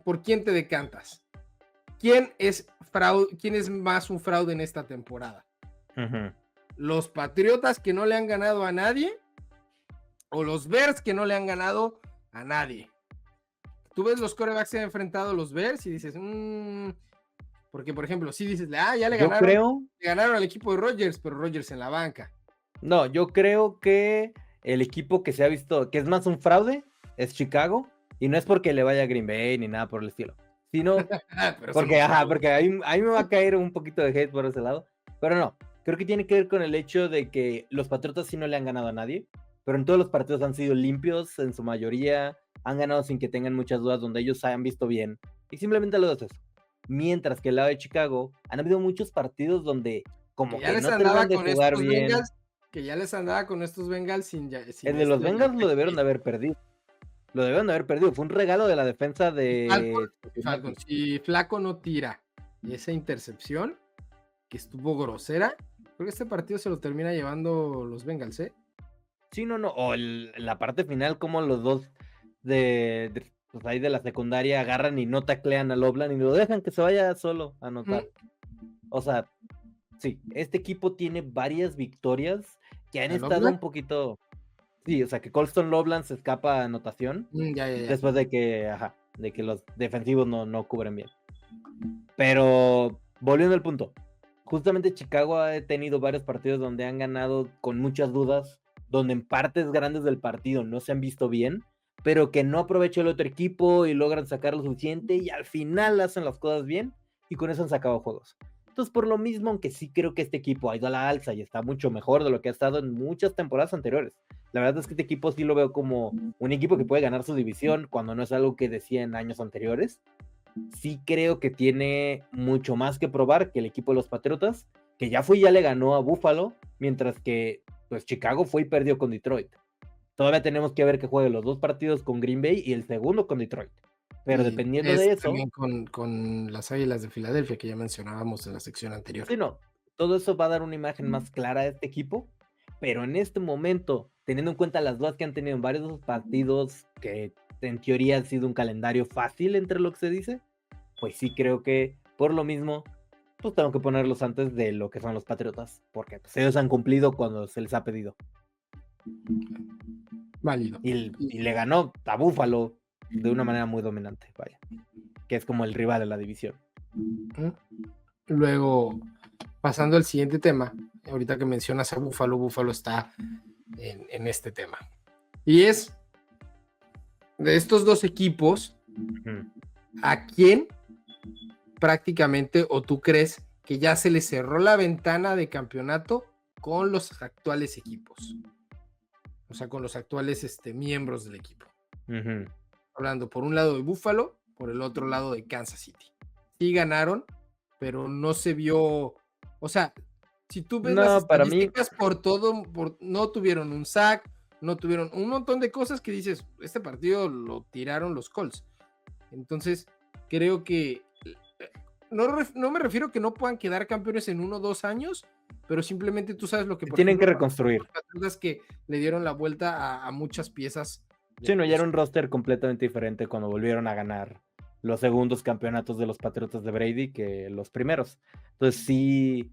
¿por quién te decantas? ¿Quién es más un fraude en esta temporada? ¿Los Patriotas que no le han ganado a nadie? ¿O los Bears que no le han ganado a nadie? Tú ves los quarterbacks que han enfrentado a los Bears y dices, porque por ejemplo, si dices, ya le ganaron al equipo de Rodgers, pero Rodgers en la banca. No, yo creo que el equipo que se ha visto que es más un fraude es Chicago, y no es porque le vaya a Green Bay ni nada por el estilo, sino porque ahí me va a caer un poquito de hate por ese lado, pero no, creo que tiene que ver con el hecho de que los Patriotas sí no le han ganado a nadie, pero en todos los partidos han sido limpios, en su mayoría han ganado sin que tengan muchas dudas, donde ellos se han visto bien, y simplemente lo haces eso. Mientras que el lado de Chicago, han habido muchos partidos donde como que no terminan de jugar bien. Que ya les andaba con estos Bengals sin el de los Bengals lo debieron de haber perdido. Fue un regalo de la defensa de Falcon. Si Flaco no tira esa intercepción, que estuvo grosera, creo que este partido se lo termina llevando los Bengals, ¿eh? Sí, no. O la parte final, como los dos pues ahí de la secundaria agarran y no taclean a Loveland y lo dejan que se vaya solo a anotar. O sea, sí, este equipo tiene varias victorias que han estado un poquito. Sí, o sea, que Colston Loveland se escapa a anotación después de que los defensivos no cubren bien. Pero, volviendo al punto, justamente Chicago ha tenido varios partidos donde han ganado con muchas dudas, donde en partes grandes del partido no se han visto bien, pero que no aprovecha el otro equipo y logran sacar lo suficiente y al final hacen las cosas bien y con eso han sacado juegos. Entonces, por lo mismo, aunque sí creo que este equipo ha ido a la alza y está mucho mejor de lo que ha estado en muchas temporadas anteriores. La verdad es que este equipo sí lo veo como un equipo que puede ganar su división cuando no es algo que decía en años anteriores. Sí creo que tiene mucho más que probar que el equipo de los Patriotas, que ya le ganó a Buffalo, mientras que pues Chicago fue y perdió con Detroit. Todavía tenemos que ver que juegue los 2 partidos con Green Bay y el segundo con Detroit. Pero dependiendo de eso. También con las Águilas de Filadelfia, que ya mencionábamos en la sección anterior. Sí, no. todo eso va a dar una imagen más clara de este equipo, pero en este momento, teniendo en cuenta las dudas que han tenido en varios de los partidos, que en teoría ha sido un calendario fácil entre lo que se dice, pues sí creo que por lo mismo, pues tengo que ponerlos antes de lo que son los Patriotas, porque pues, ellos han cumplido cuando se les ha pedido. Válido. Y le ganó a Buffalo de una manera muy dominante, vaya, que es como el rival de la división. Luego, pasando al siguiente tema, ahorita que mencionas a Buffalo, Buffalo está en este tema. Y es de estos dos equipos, ¿a quién prácticamente o tú crees que ya se les cerró la ventana de campeonato con los actuales equipos? O sea, con los actuales miembros del equipo. Hablando por un lado de Buffalo, por el otro lado de Kansas City. Sí ganaron, pero no se vio, o sea, si tú ves las estadísticas por todo, no tuvieron un sack, no tuvieron un montón de cosas que dices, este partido lo tiraron los Colts. Entonces, creo que no me refiero a que no puedan quedar campeones en 1 o 2 años, pero simplemente tú sabes lo que tienen que reconstruir. Los que le dieron la vuelta a muchas piezas. Sí, no, ya era un roster completamente diferente cuando volvieron a ganar los segundos campeonatos de los Patriotas de Brady que los primeros. Entonces sí,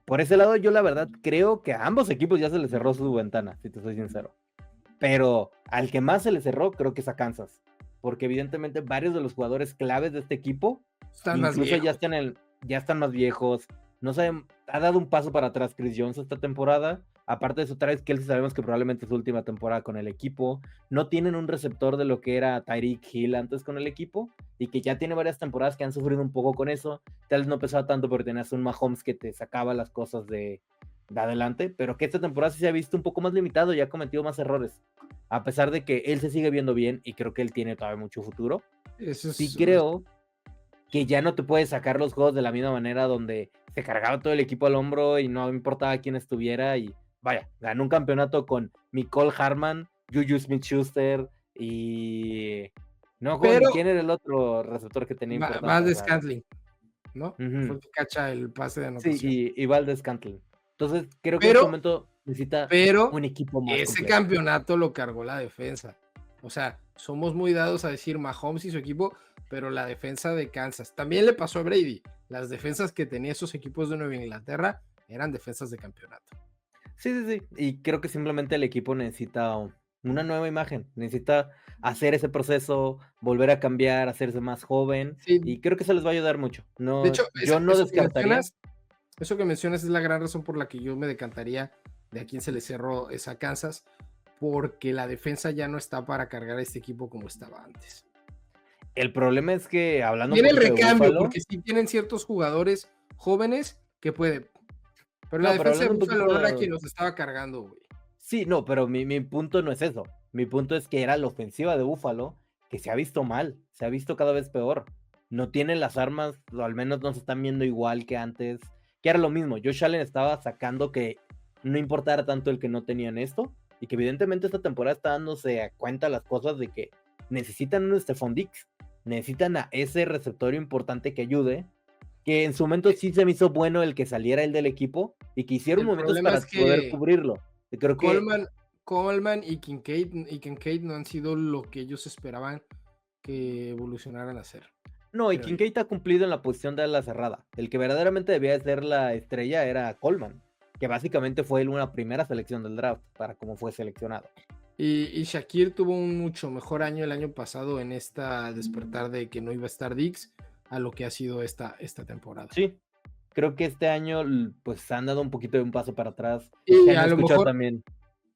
por ese lado yo la verdad creo que a ambos equipos ya se les cerró su ventana, si te soy sincero. Pero al que más se le cerró creo que es a Kansas, porque evidentemente varios de los jugadores claves de este equipo están incluso ya están más viejos. No saben, ha dado un paso para atrás Chris Jones esta temporada. Aparte de eso, Travis Kelce sabemos que probablemente es su última temporada con el equipo. No tienen un receptor de lo que era Tyreek Hill antes con el equipo, y que ya tiene varias temporadas que han sufrido un poco con eso. Tal vez no pesaba tanto porque tenías un Mahomes que te sacaba las cosas de adelante, pero que esta temporada sí se ha visto un poco más limitado y ha cometido más errores. A pesar de que él se sigue viendo bien y creo que él tiene todavía mucho futuro. Sí creo que ya no te puedes sacar los juegos de la misma manera donde se cargaba todo el equipo al hombro y no importaba quién estuviera y vaya, ganó un campeonato con Mecole Hardman, Juju Smith-Schuster y no, ¿quién era el otro receptor que tenía importancia? Valdes-Scantling, ¿no? Fue el que cacha el pase de anotación. Sí, y Valdes-Scantling. Entonces, creo que en este momento necesita un equipo más ese completo. Campeonato lo cargó la defensa. O sea, somos muy dados a decir Mahomes y su equipo, pero la defensa de Kansas también le pasó a Brady. Las defensas que tenía esos equipos de Nueva Inglaterra eran defensas de campeonato. Sí. Y creo que simplemente el equipo necesita una nueva imagen. Necesita hacer ese proceso, volver a cambiar, hacerse más joven. Sí. Y creo que eso les va a ayudar mucho. No, de hecho, yo no descartaría. Eso que mencionas es la gran razón por la que yo me decantaría de a quién se le cerró esa Kansas, porque la defensa ya no está para cargar a este equipo como estaba antes. El problema es que hablando tiene el recambio, porque sí tienen ciertos jugadores jóvenes que pueden, pero la defensa de Buffalo no era quien los estaba cargando, güey. Sí, no, pero mi punto no es eso. Mi punto es que era la ofensiva de Buffalo que se ha visto mal, se ha visto cada vez peor. No tienen las armas, o al menos no se están viendo igual que antes, que era lo mismo. Josh Allen estaba sacando que no importara tanto el que no tenían esto, y que evidentemente esta temporada está dándose a cuenta las cosas de que necesitan un Stephon Diggs, necesitan a ese receptor importante que ayude, que en su momento sí se me hizo bueno el que saliera él del equipo y que hicieron momentos para poder cubrirlo. Y creo Coleman y Kincaid no han sido lo que ellos esperaban que evolucionaran a ser. No, y Kincaid ha cumplido en la posición de ala cerrada. El que verdaderamente debía ser la estrella era Coleman, que básicamente fue una primera selección del draft para cómo fue seleccionado. Y Shakir tuvo un mucho mejor año el año pasado en esta despertar de que no iba a estar Diggs a lo que ha sido esta temporada. Sí, creo que este año pues han dado un poquito de un paso para atrás. Y a lo mejor también.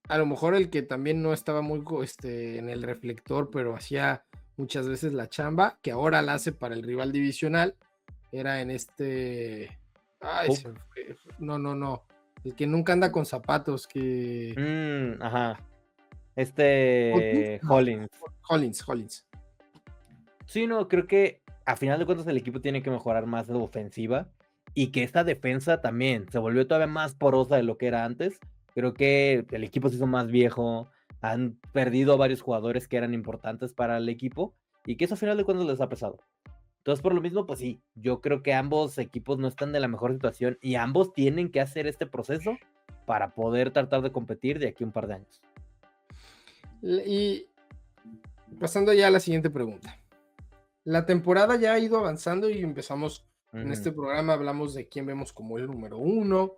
A lo mejor el que también no estaba muy en el reflector, pero hacía muchas veces la chamba, que ahora la hace para el rival divisional, era en no. El que nunca anda con zapatos, que... Ajá. Hollins. Sí, no, creo que a final de cuentas el equipo tiene que mejorar más de ofensiva y que esta defensa también se volvió todavía más porosa de lo que era antes. Creo que el equipo se hizo más viejo, han perdido a varios jugadores que eran importantes para el equipo y que eso a final de cuentas les ha pesado. Entonces, por lo mismo, pues sí, yo creo que ambos equipos no están de la mejor situación y ambos tienen que hacer este proceso para poder tratar de competir de aquí a un par de años. Y pasando ya a la siguiente pregunta. La temporada ya ha ido avanzando y empezamos en Ujú. este programa, hablamos de quién vemos como el número 1,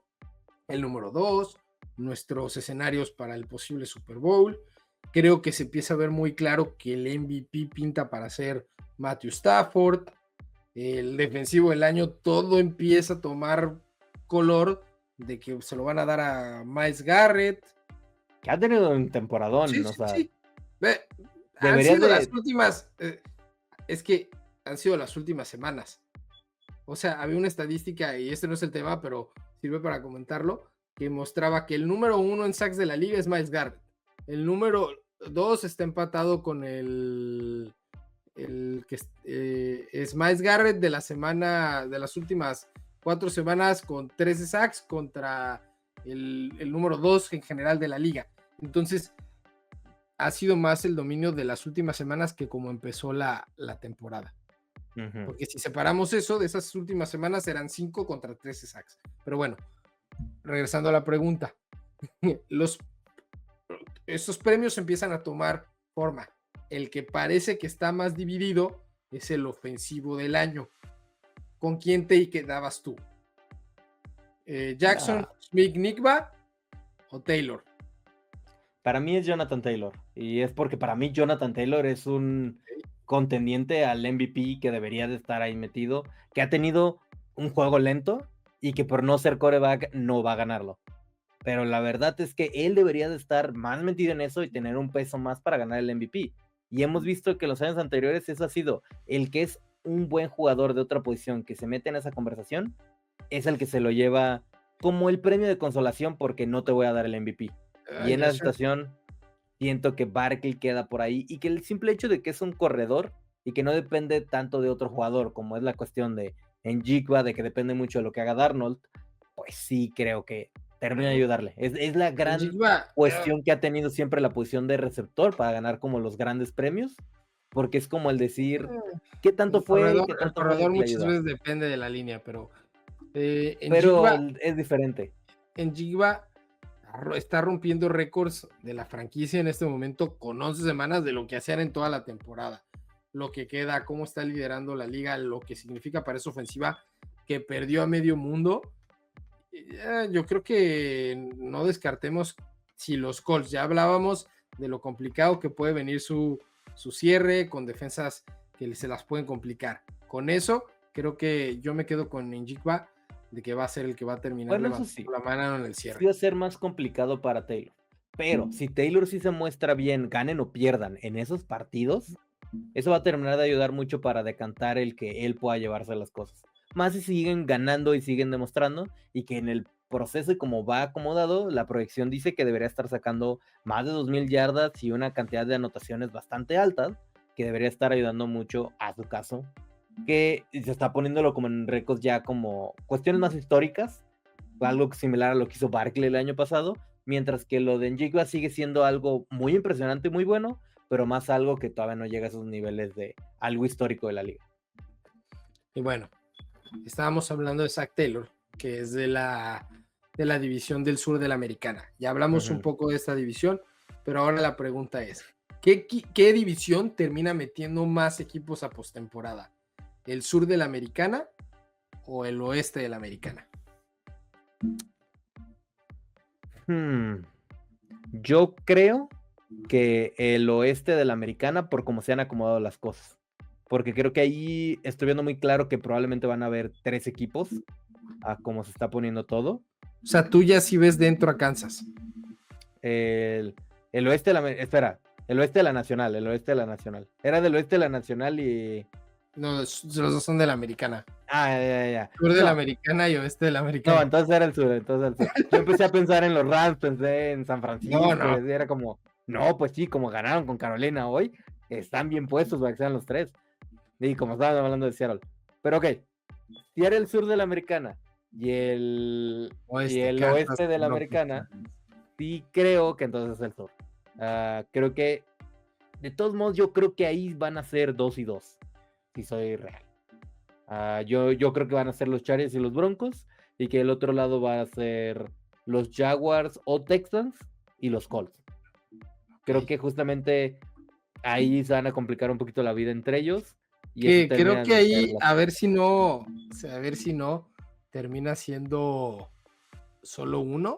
el número 2, nuestros escenarios para el posible Super Bowl. Creo que se empieza a ver muy claro que el MVP pinta para ser Matthew Stafford. El defensivo del año, todo empieza a tomar color de que se lo van a dar a Miles Garrett. Que ha tenido un Sí, temporadón, o sí, sea, sí. Ve, han debería sido las de... últimas, es que han sido las últimas semanas. O sea, había una estadística, y este no es el tema, pero sirve para comentarlo, que mostraba que el número 1 en sacks de la liga es Miles Garrett. El número 2 está empatado con el que es Miles Garrett de la semana, de las últimas 4 semanas con 13 sacks contra el número 2 en general de la liga. Entonces, ha sido más el dominio de las últimas semanas que como empezó la temporada. Ujú. Porque si separamos eso, de esas últimas semanas eran 5 contra 13 sacks. Pero bueno, regresando a la pregunta, estos premios empiezan a tomar forma. El que parece que está más dividido es el ofensivo del año. ¿Con quién te quedabas tú? ¿Jackson Ah, Smith-Njigba o Taylor? para mí es Jonathan Taylor, y es porque para mí Jonathan Taylor es un contendiente al MVP que debería de estar ahí metido, que ha tenido un juego lento y que por no ser quarterback no va a ganarlo. Pero la verdad es que él debería de estar más metido en eso y tener un peso más para ganar el MVP. Y hemos visto que los años anteriores eso ha sido el que es un buen jugador de otra posición que se mete en esa conversación, es el que se lo lleva como el premio de consolación porque no te voy a dar el MVP. Y en Ya la sé. situación siento que Barkley queda por ahí y que el simple hecho de que es un corredor y que no depende tanto de otro jugador, como es la cuestión de Njigba, de que depende mucho de lo que haga Darnold, pues sí creo que termina de ayudarle. Es la gran Njigba, cuestión que ha tenido siempre la posición de receptor para ganar como los grandes premios, porque es como el decir qué tanto fue y qué el tanto fue el corredor que le muchas ayudó. veces depende de la línea, pero Pero Njigba es diferente. Njigba está rompiendo récords de la franquicia en este momento con 11 semanas de lo que hacían en toda la temporada. Lo que queda, cómo está liderando la liga, lo que significa para esa ofensiva que perdió a medio mundo. Yo creo que no descartemos si los Colts, ya hablábamos de lo complicado que puede venir su cierre con defensas que se las pueden complicar. Con eso, creo que yo me quedo con Njigba de que va a ser el que va a terminar Bueno, eso levantando sí, la mano en el sí cierre. va a ser más complicado para Taylor. Pero si Taylor sí se muestra bien, ganen o pierdan en esos partidos, eso va a terminar de ayudar mucho para decantar el que él pueda llevarse las cosas. Más si siguen ganando y siguen demostrando, y que en el proceso y como va acomodado, la proyección dice que debería estar sacando más de 2000 yardas y una cantidad de anotaciones bastante altas, que debería estar ayudando mucho a su caso, que se está poniéndolo como en récords ya como cuestiones más históricas, algo similar a lo que hizo Barkley el año pasado, mientras que lo de Njigba sigue siendo algo muy impresionante y muy bueno, pero más algo que todavía no llega a esos niveles de algo histórico de la liga. Y bueno, estábamos hablando de Zach Taylor, que es de la división del sur de la americana. Ya hablamos un Ujú. poco de esta división, pero ahora la pregunta es, ¿qué división termina metiendo más equipos a postemporada? ¿El sur de la americana o el oeste de la americana? Yo creo que el oeste de la americana por cómo se han acomodado las cosas. Porque creo que ahí estoy viendo muy claro que probablemente van a haber 3 equipos a cómo se está poniendo todo. O sea, tú ya sí ves dentro a Kansas. El, el oeste de la... Espera, el oeste de la nacional, el oeste de la nacional. Era del oeste de la nacional y... No, los dos son de la americana. Ah, ya. Sur de la No, americana y oeste de la no, americana. entonces era el sur, entonces el sur. Yo empecé a pensar en los Rams, pensé en San No, Francisco, y no. así era como, no, pues sí, como ganaron con Carolina hoy, están bien puestos para que sean los 3. Y como estaban hablando de Seattle. Pero ok, si era el sur de la americana y Oeste, el Kansas, oeste de la López, americana, sí creo que entonces es el sur. Creo que, de todos modos, yo creo que ahí van a ser 2 y 2, si soy real. Yo creo que van a ser los Chargers y los Broncos, y que el otro lado va a ser los Jaguars o Texans y los Colts. Creo Ok. que justamente ahí se van a complicar un poquito la vida entre ellos. Y eso Que creo terminan que de ser ahí, las... a ver si no, o sea, a ver si no termina siendo solo uno.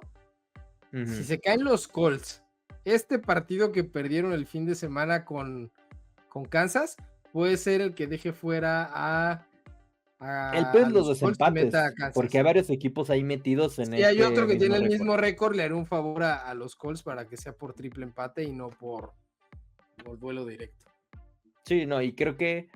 Si Ujú. se caen los Colts, este partido que perdieron el fin de semana con Kansas puede ser el que deje fuera El peor a es los los Colts y desempates, meta a porque hay Kansas. varios equipos ahí metidos en Si hay ese otro que mismo tiene el récord. mismo récord, le haré un favor a los Colts para que sea por triple empate y no por duelo directo. Sí, no, y creo que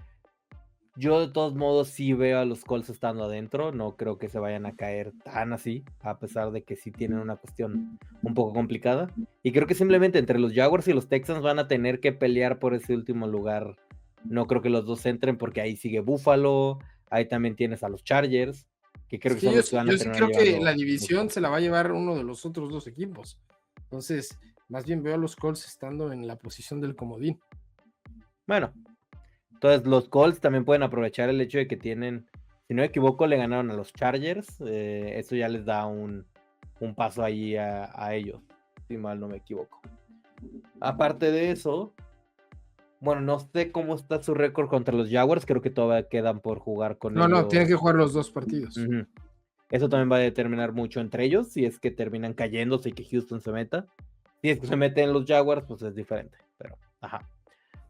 yo de todos modos sí veo a los Colts estando adentro, no creo que se vayan a caer tan así, a pesar de que sí tienen una cuestión un poco complicada. Y creo que simplemente entre los Jaguars y los Texans van a tener que pelear por ese último lugar. No creo que los dos entren porque ahí sigue Buffalo, ahí también tienes a los Chargers, que creo Es que que son los que van a yo sí terminar creo que la llevando división mucho. se la va a llevar uno de los otros dos equipos. Entonces, más bien veo a los Colts estando en la posición del comodín. Bueno, entonces los Colts también pueden aprovechar el hecho de que tienen, si no me equivoco, le ganaron a los Chargers. Eso ya les da un paso ahí a ellos, si mal no me equivoco. Aparte de eso, bueno, no sé cómo está su récord contra los Jaguars, creo que todavía quedan por jugar con No, tienen ellos. que jugar los dos partidos. Ujú. Eso también va a determinar mucho entre ellos, si es que terminan cayéndose y que Houston se meta. Si es que se meten los Jaguars, pues es diferente, pero ajá.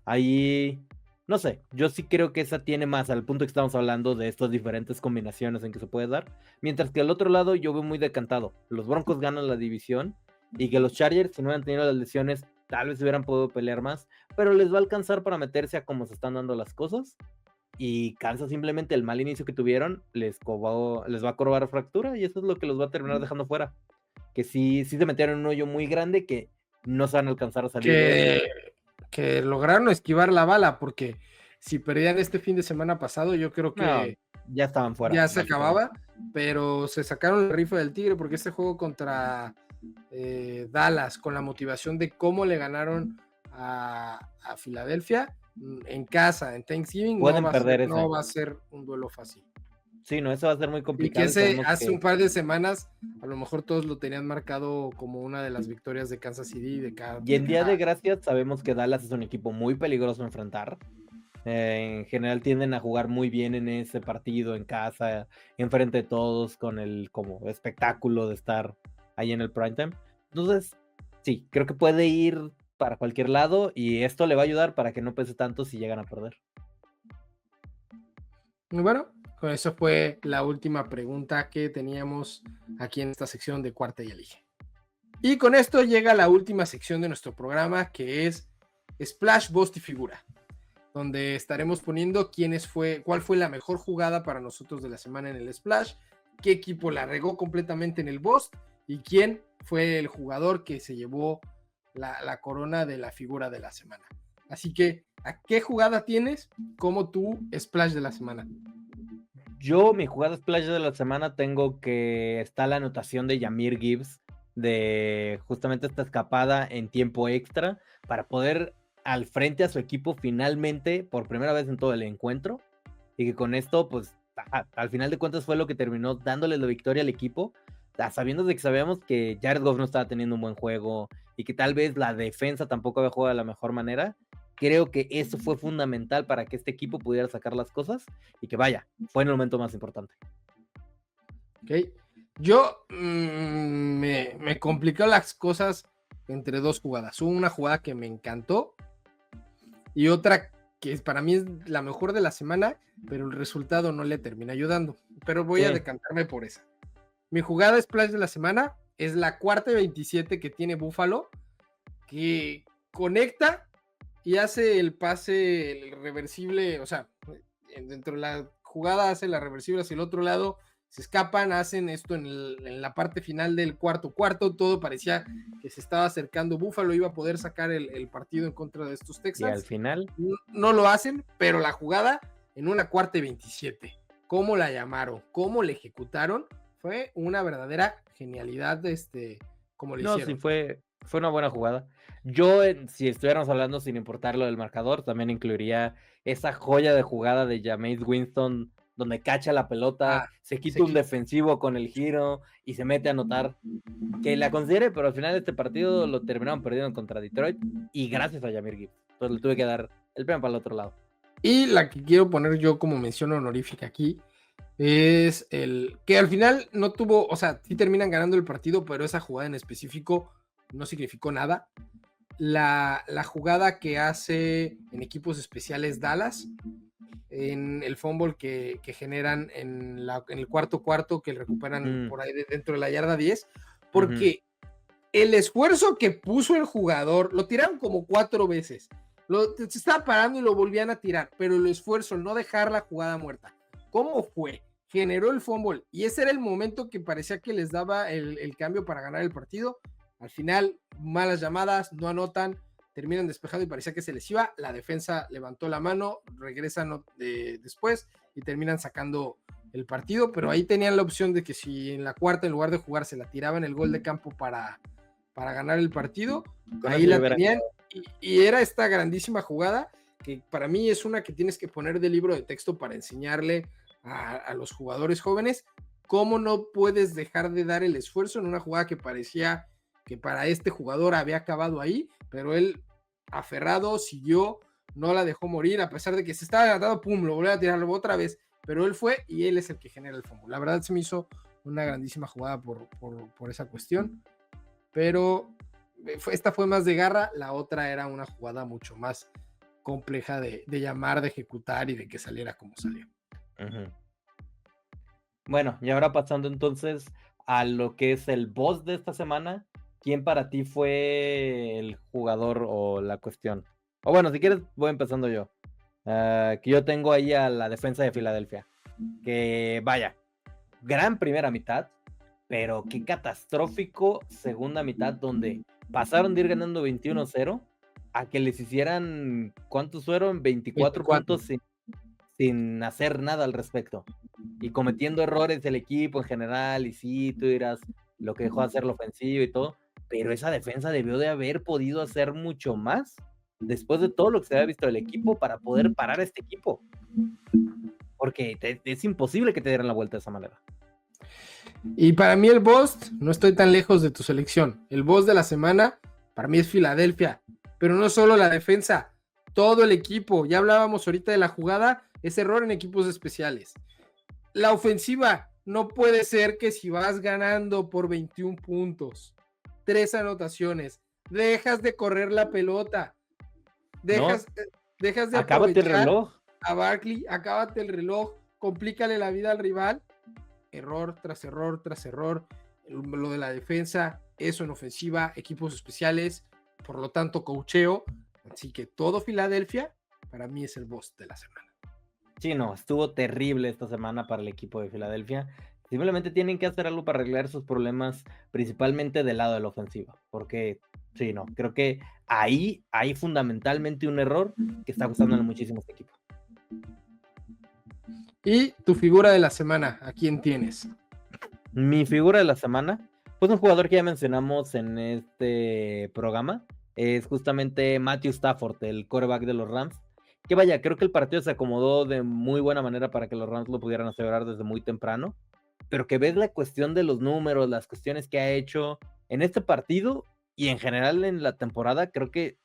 Ahí, no sé, yo sí creo que esa tiene más al punto que estamos hablando de estas diferentes combinaciones en que se puede dar. Mientras que al otro lado yo veo muy decantado. Los Broncos ganan la división y que los Chargers, si no hubieran tenido las lesiones, tal vez hubieran podido pelear más, pero les va a alcanzar para meterse a cómo se están dando las cosas. Y Kansas simplemente el mal inicio que tuvieron les va a corrobar fractura y eso es lo que los va a terminar dejando fuera. Que sí se metieron en un hoyo muy grande que no se van a alcanzar a salir de él. Que lograron esquivar la bala, porque si perdían este fin de semana pasado, yo creo No, que ya estaban fuera, ya se básicamente. acababa, pero se sacaron la rifa del tigre, porque este juego contra Dallas, con la motivación de cómo le ganaron a Filadelfia en casa, en Thanksgiving, Pueden perder no ese. va a ser un duelo fácil. Sí, no, eso va a ser muy Y que complicado y ese sabemos hace que... un par de semanas, a lo mejor todos lo tenían marcado como una de las victorias de Kansas City Y en Día de Gracias sabemos que Dallas es un equipo muy peligroso a enfrentar. En general tienden a jugar muy bien en ese partido, en casa, enfrente de todos, con el como espectáculo de estar ahí en el primetime. Entonces, sí, creo que puede ir para cualquier lado y esto le va a ayudar para que no pese tanto si llegan a perder. Muy bueno, con eso fue la última pregunta que teníamos aquí en esta sección de Cuarta y Elige. Y con esto llega la última sección de nuestro programa, que es Splash, Bust y Figura, donde estaremos poniendo cuál fue la mejor jugada para nosotros de la semana en el Splash, qué equipo la regó completamente en el Bust y quién fue el jugador que se llevó la corona de la figura de la semana. Así que, ¿a qué jugada tienes como tu Splash de la semana? Yo, mi jugada splash de la semana, tengo que está la anotación de Jahmyr Gibbs de justamente esta escapada en tiempo extra para poder al frente a su equipo finalmente por primera vez en todo el encuentro y que con esto pues al final de cuentas fue lo que terminó dándole la victoria al equipo, sabiendo de que sabíamos que Jared Goff no estaba teniendo un buen juego y que tal vez la defensa tampoco había jugado de la mejor manera. Creo que eso fue fundamental para que este equipo pudiera sacar las cosas y que vaya, fue en el momento más importante. Ok. Yo me complicó las cosas entre dos jugadas. Hubo una jugada que me encantó y otra que para mí es la mejor de la semana, pero el resultado no le termina ayudando. Pero voy a Sí, decantarme por esa. Mi jugada splash de la semana es la cuarta y 27 que tiene Buffalo, que conecta y hace el pase el reversible, o sea, dentro de la jugada hace la reversible hacia el otro lado, se escapan, hacen esto en la parte final del cuarto, todo parecía que se estaba acercando Buffalo, iba a poder sacar el partido en contra de estos y al Texans, final, no lo hacen, pero la jugada en una cuarta y 27, cómo la llamaron, cómo la ejecutaron, fue una verdadera genialidad de cómo lo no, sí hicieron. fue una buena jugada. Yo, si estuviéramos hablando sin importar lo del marcador, también incluiría esa joya de jugada de Jameis Winston, donde cacha la pelota, se quita un defensivo con el giro y se mete a anotar. Que la considere, pero al final de este partido lo terminaron perdiendo contra Detroit y gracias a Jahmyr Gibbs. Entonces le tuve que dar el premio para el otro lado. Y la que quiero poner yo como mención honorífica aquí es el que al final no tuvo, o sea, sí terminan ganando el partido, pero esa jugada en específico no significó nada. La jugada que hace en equipos especiales Dallas, en el fumble que generan en el cuarto, que recuperan por ahí dentro de la yarda 10, porque el esfuerzo que puso el jugador, lo tiraron como 4 veces, se estaba parando y lo volvían a tirar, pero el esfuerzo, no dejar la jugada muerta, ¿cómo fue? Generó el fumble y ese era el momento que parecía que les daba el cambio para ganar el partido. Al final, malas llamadas, no anotan, terminan despejando y parecía que se les iba. La defensa levantó la mano, regresan después y terminan sacando el partido, pero ahí tenían la opción de que si en la cuarta, en lugar de jugar, se la tiraban el gol de campo para ganar el partido, ahí la tenían y era esta grandísima jugada que para mí es una que tienes que poner de libro de texto para enseñarle a los jugadores jóvenes cómo no puedes dejar de dar el esfuerzo en una jugada que parecía que para este jugador había acabado ahí, pero él aferrado siguió, no la dejó morir, a pesar de que se estaba adelantado, pum, lo volvió a tirarlo otra vez, pero él fue y él es el que genera el fumble. La verdad se me hizo una grandísima jugada por esa cuestión, pero esta fue más de garra, la otra era una jugada mucho más compleja de llamar, de ejecutar y de que saliera como salió. Bueno, y ahora pasando entonces a lo que es el boss de esta semana, ¿quién para ti fue el jugador o la cuestión? O bueno, si quieres voy empezando yo. Que yo tengo ahí a la defensa de Filadelfia, que vaya, gran primera mitad, pero qué catastrófico segunda mitad, donde pasaron de ir ganando 21-0 a que les hicieran, ¿cuántos fueron? 24 puntos sin hacer nada al respecto. Y cometiendo errores del equipo en general, y sí, tú dirás lo que dejó de hacer la ofensiva y todo, pero esa defensa debió de haber podido hacer mucho más después de todo lo que se había visto del equipo para poder parar a este equipo. Porque es imposible que te dieran la vuelta de esa manera. Y para mí el boss, no estoy tan lejos de tu selección. El boss de la semana, para mí es Filadelfia. Pero no solo la defensa, todo el equipo. Ya hablábamos ahorita de la jugada, ese error en equipos especiales. La ofensiva, no puede ser que si vas ganando por 21 puntos, 3 anotaciones, dejas de correr la pelota, dejas de acábate el reloj. A Barkley, acábate el reloj, complícale la vida al rival. Error tras error tras error. Lo de la defensa, eso en ofensiva, equipos especiales, por lo tanto coacheo. Así que todo Filadelfia para mí es el boss de la semana. Sí, no, estuvo terrible esta semana para el equipo de Filadelfia. Simplemente tienen que hacer algo para arreglar sus problemas, principalmente del lado de la ofensiva, porque sí, no, creo que ahí hay fundamentalmente un error que está costándole muchísimo a este equipo. ¿Y tu figura de la semana? ¿A quién tienes? Mi figura de la semana, pues un jugador que ya mencionamos en este programa, es justamente Matthew Stafford, el quarterback de los Rams. Que vaya, creo que el partido se acomodó de muy buena manera para que los Rams lo pudieran asegurar desde muy temprano, pero que ves la cuestión de los números, las cuestiones que ha hecho en este partido y en general en la temporada, creo que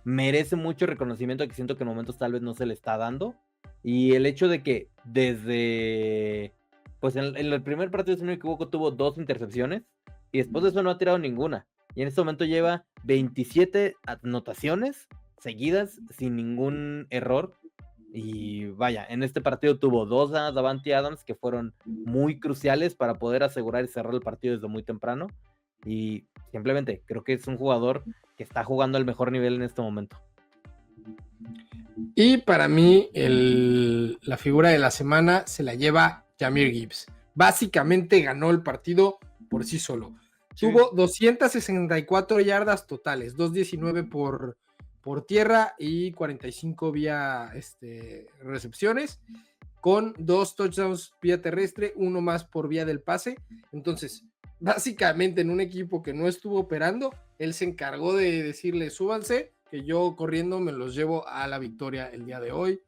merece mucho reconocimiento que siento que en momentos tal vez no se le está dando. Y el hecho de que desde, pues en el primer partido, si no me equivoco, tuvo 2 intercepciones y después de eso no ha tirado ninguna. Y en este momento lleva 27 anotaciones seguidas sin ningún error. Y vaya, en este partido tuvo 2 a Davante Adams que fueron muy cruciales para poder asegurar y cerrar el partido desde muy temprano. Y simplemente creo que es un jugador que está jugando al mejor nivel en este momento. Y para mí la figura de la semana se la lleva Jahmyr Gibbs. Básicamente ganó el partido por sí solo. Sí. Tuvo 264 yardas totales, 219 por tierra y 45 vía recepciones, con 2 touchdowns vía terrestre, 1 más por vía del pase. Entonces, básicamente en un equipo que no estuvo operando, él se encargó de decirle súbanse, que yo corriendo me los llevo a la victoria el día de hoy.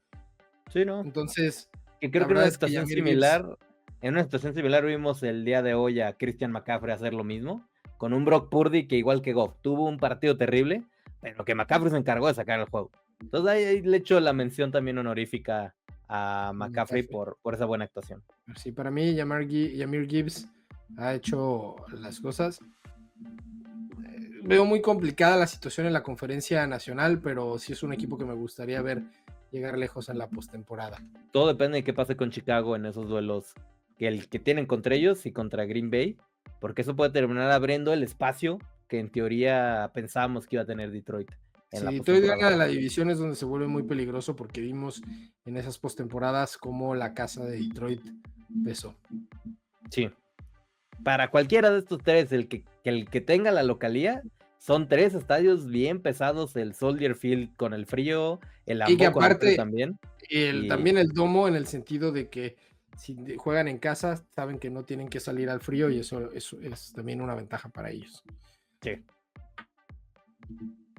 Sí, ¿no? Entonces, Que creo La que verdad es que Jahmyr Gibbs, en una situación similar vimos el día de hoy a Christian McCaffrey hacer lo mismo, con un Brock Purdy que igual que Goff, tuvo un partido terrible, pero que McCaffrey se encargó de sacar el juego. Entonces ahí le echo la mención también honorífica a McCaffrey por esa buena actuación. sí, para mí Jahmyr Gibbs ha hecho las cosas. Veo muy complicada la situación en la conferencia nacional, pero sí es un equipo que me gustaría ver llegar lejos en la postemporada. Todo depende de qué pase con Chicago en esos duelos que tienen contra ellos y contra Green Bay, porque eso puede terminar abriendo el espacio que en teoría pensábamos que iba a tener Detroit. Si Detroit gana la división es donde se vuelve muy peligroso, porque vimos en esas postemporadas cómo la casa de Detroit pesó. Sí. Para cualquiera de estos tres, el que tenga la localía, son 3 estadios bien pesados, el Soldier Field con el frío, el Lambeau con el frío también. También el domo, en el sentido de que si juegan en casa, saben que no tienen que salir al frío, y eso es también una ventaja para ellos. Sí.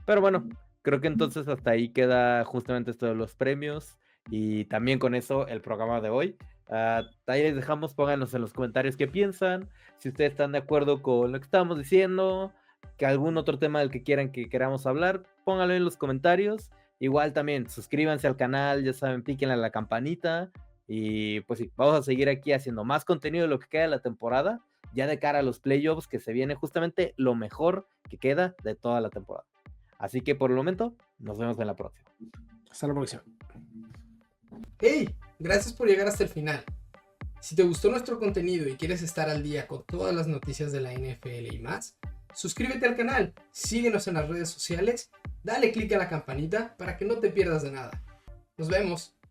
Pero bueno, creo que entonces hasta ahí queda justamente esto de los premios, y también con eso el programa de hoy. Ahí les dejamos, pónganos en los comentarios qué piensan, si ustedes están de acuerdo con lo que estamos diciendo, que algún otro tema del que quieran que queramos hablar, pónganlo en los comentarios. Igual también suscríbanse al canal, ya saben, píquenle a la campanita, y pues sí, vamos a seguir aquí haciendo más contenido de lo que queda de la temporada, ya de cara a los playoffs, que se viene justamente lo mejor que queda de toda la temporada. Así que por el momento, nos vemos en la próxima. Hasta la próxima. ¡Hey! Gracias por llegar hasta el final. Si te gustó nuestro contenido y quieres estar al día con todas las noticias de la NFL y más, suscríbete al canal, síguenos en las redes sociales, dale click a la campanita para que no te pierdas de nada. Nos vemos.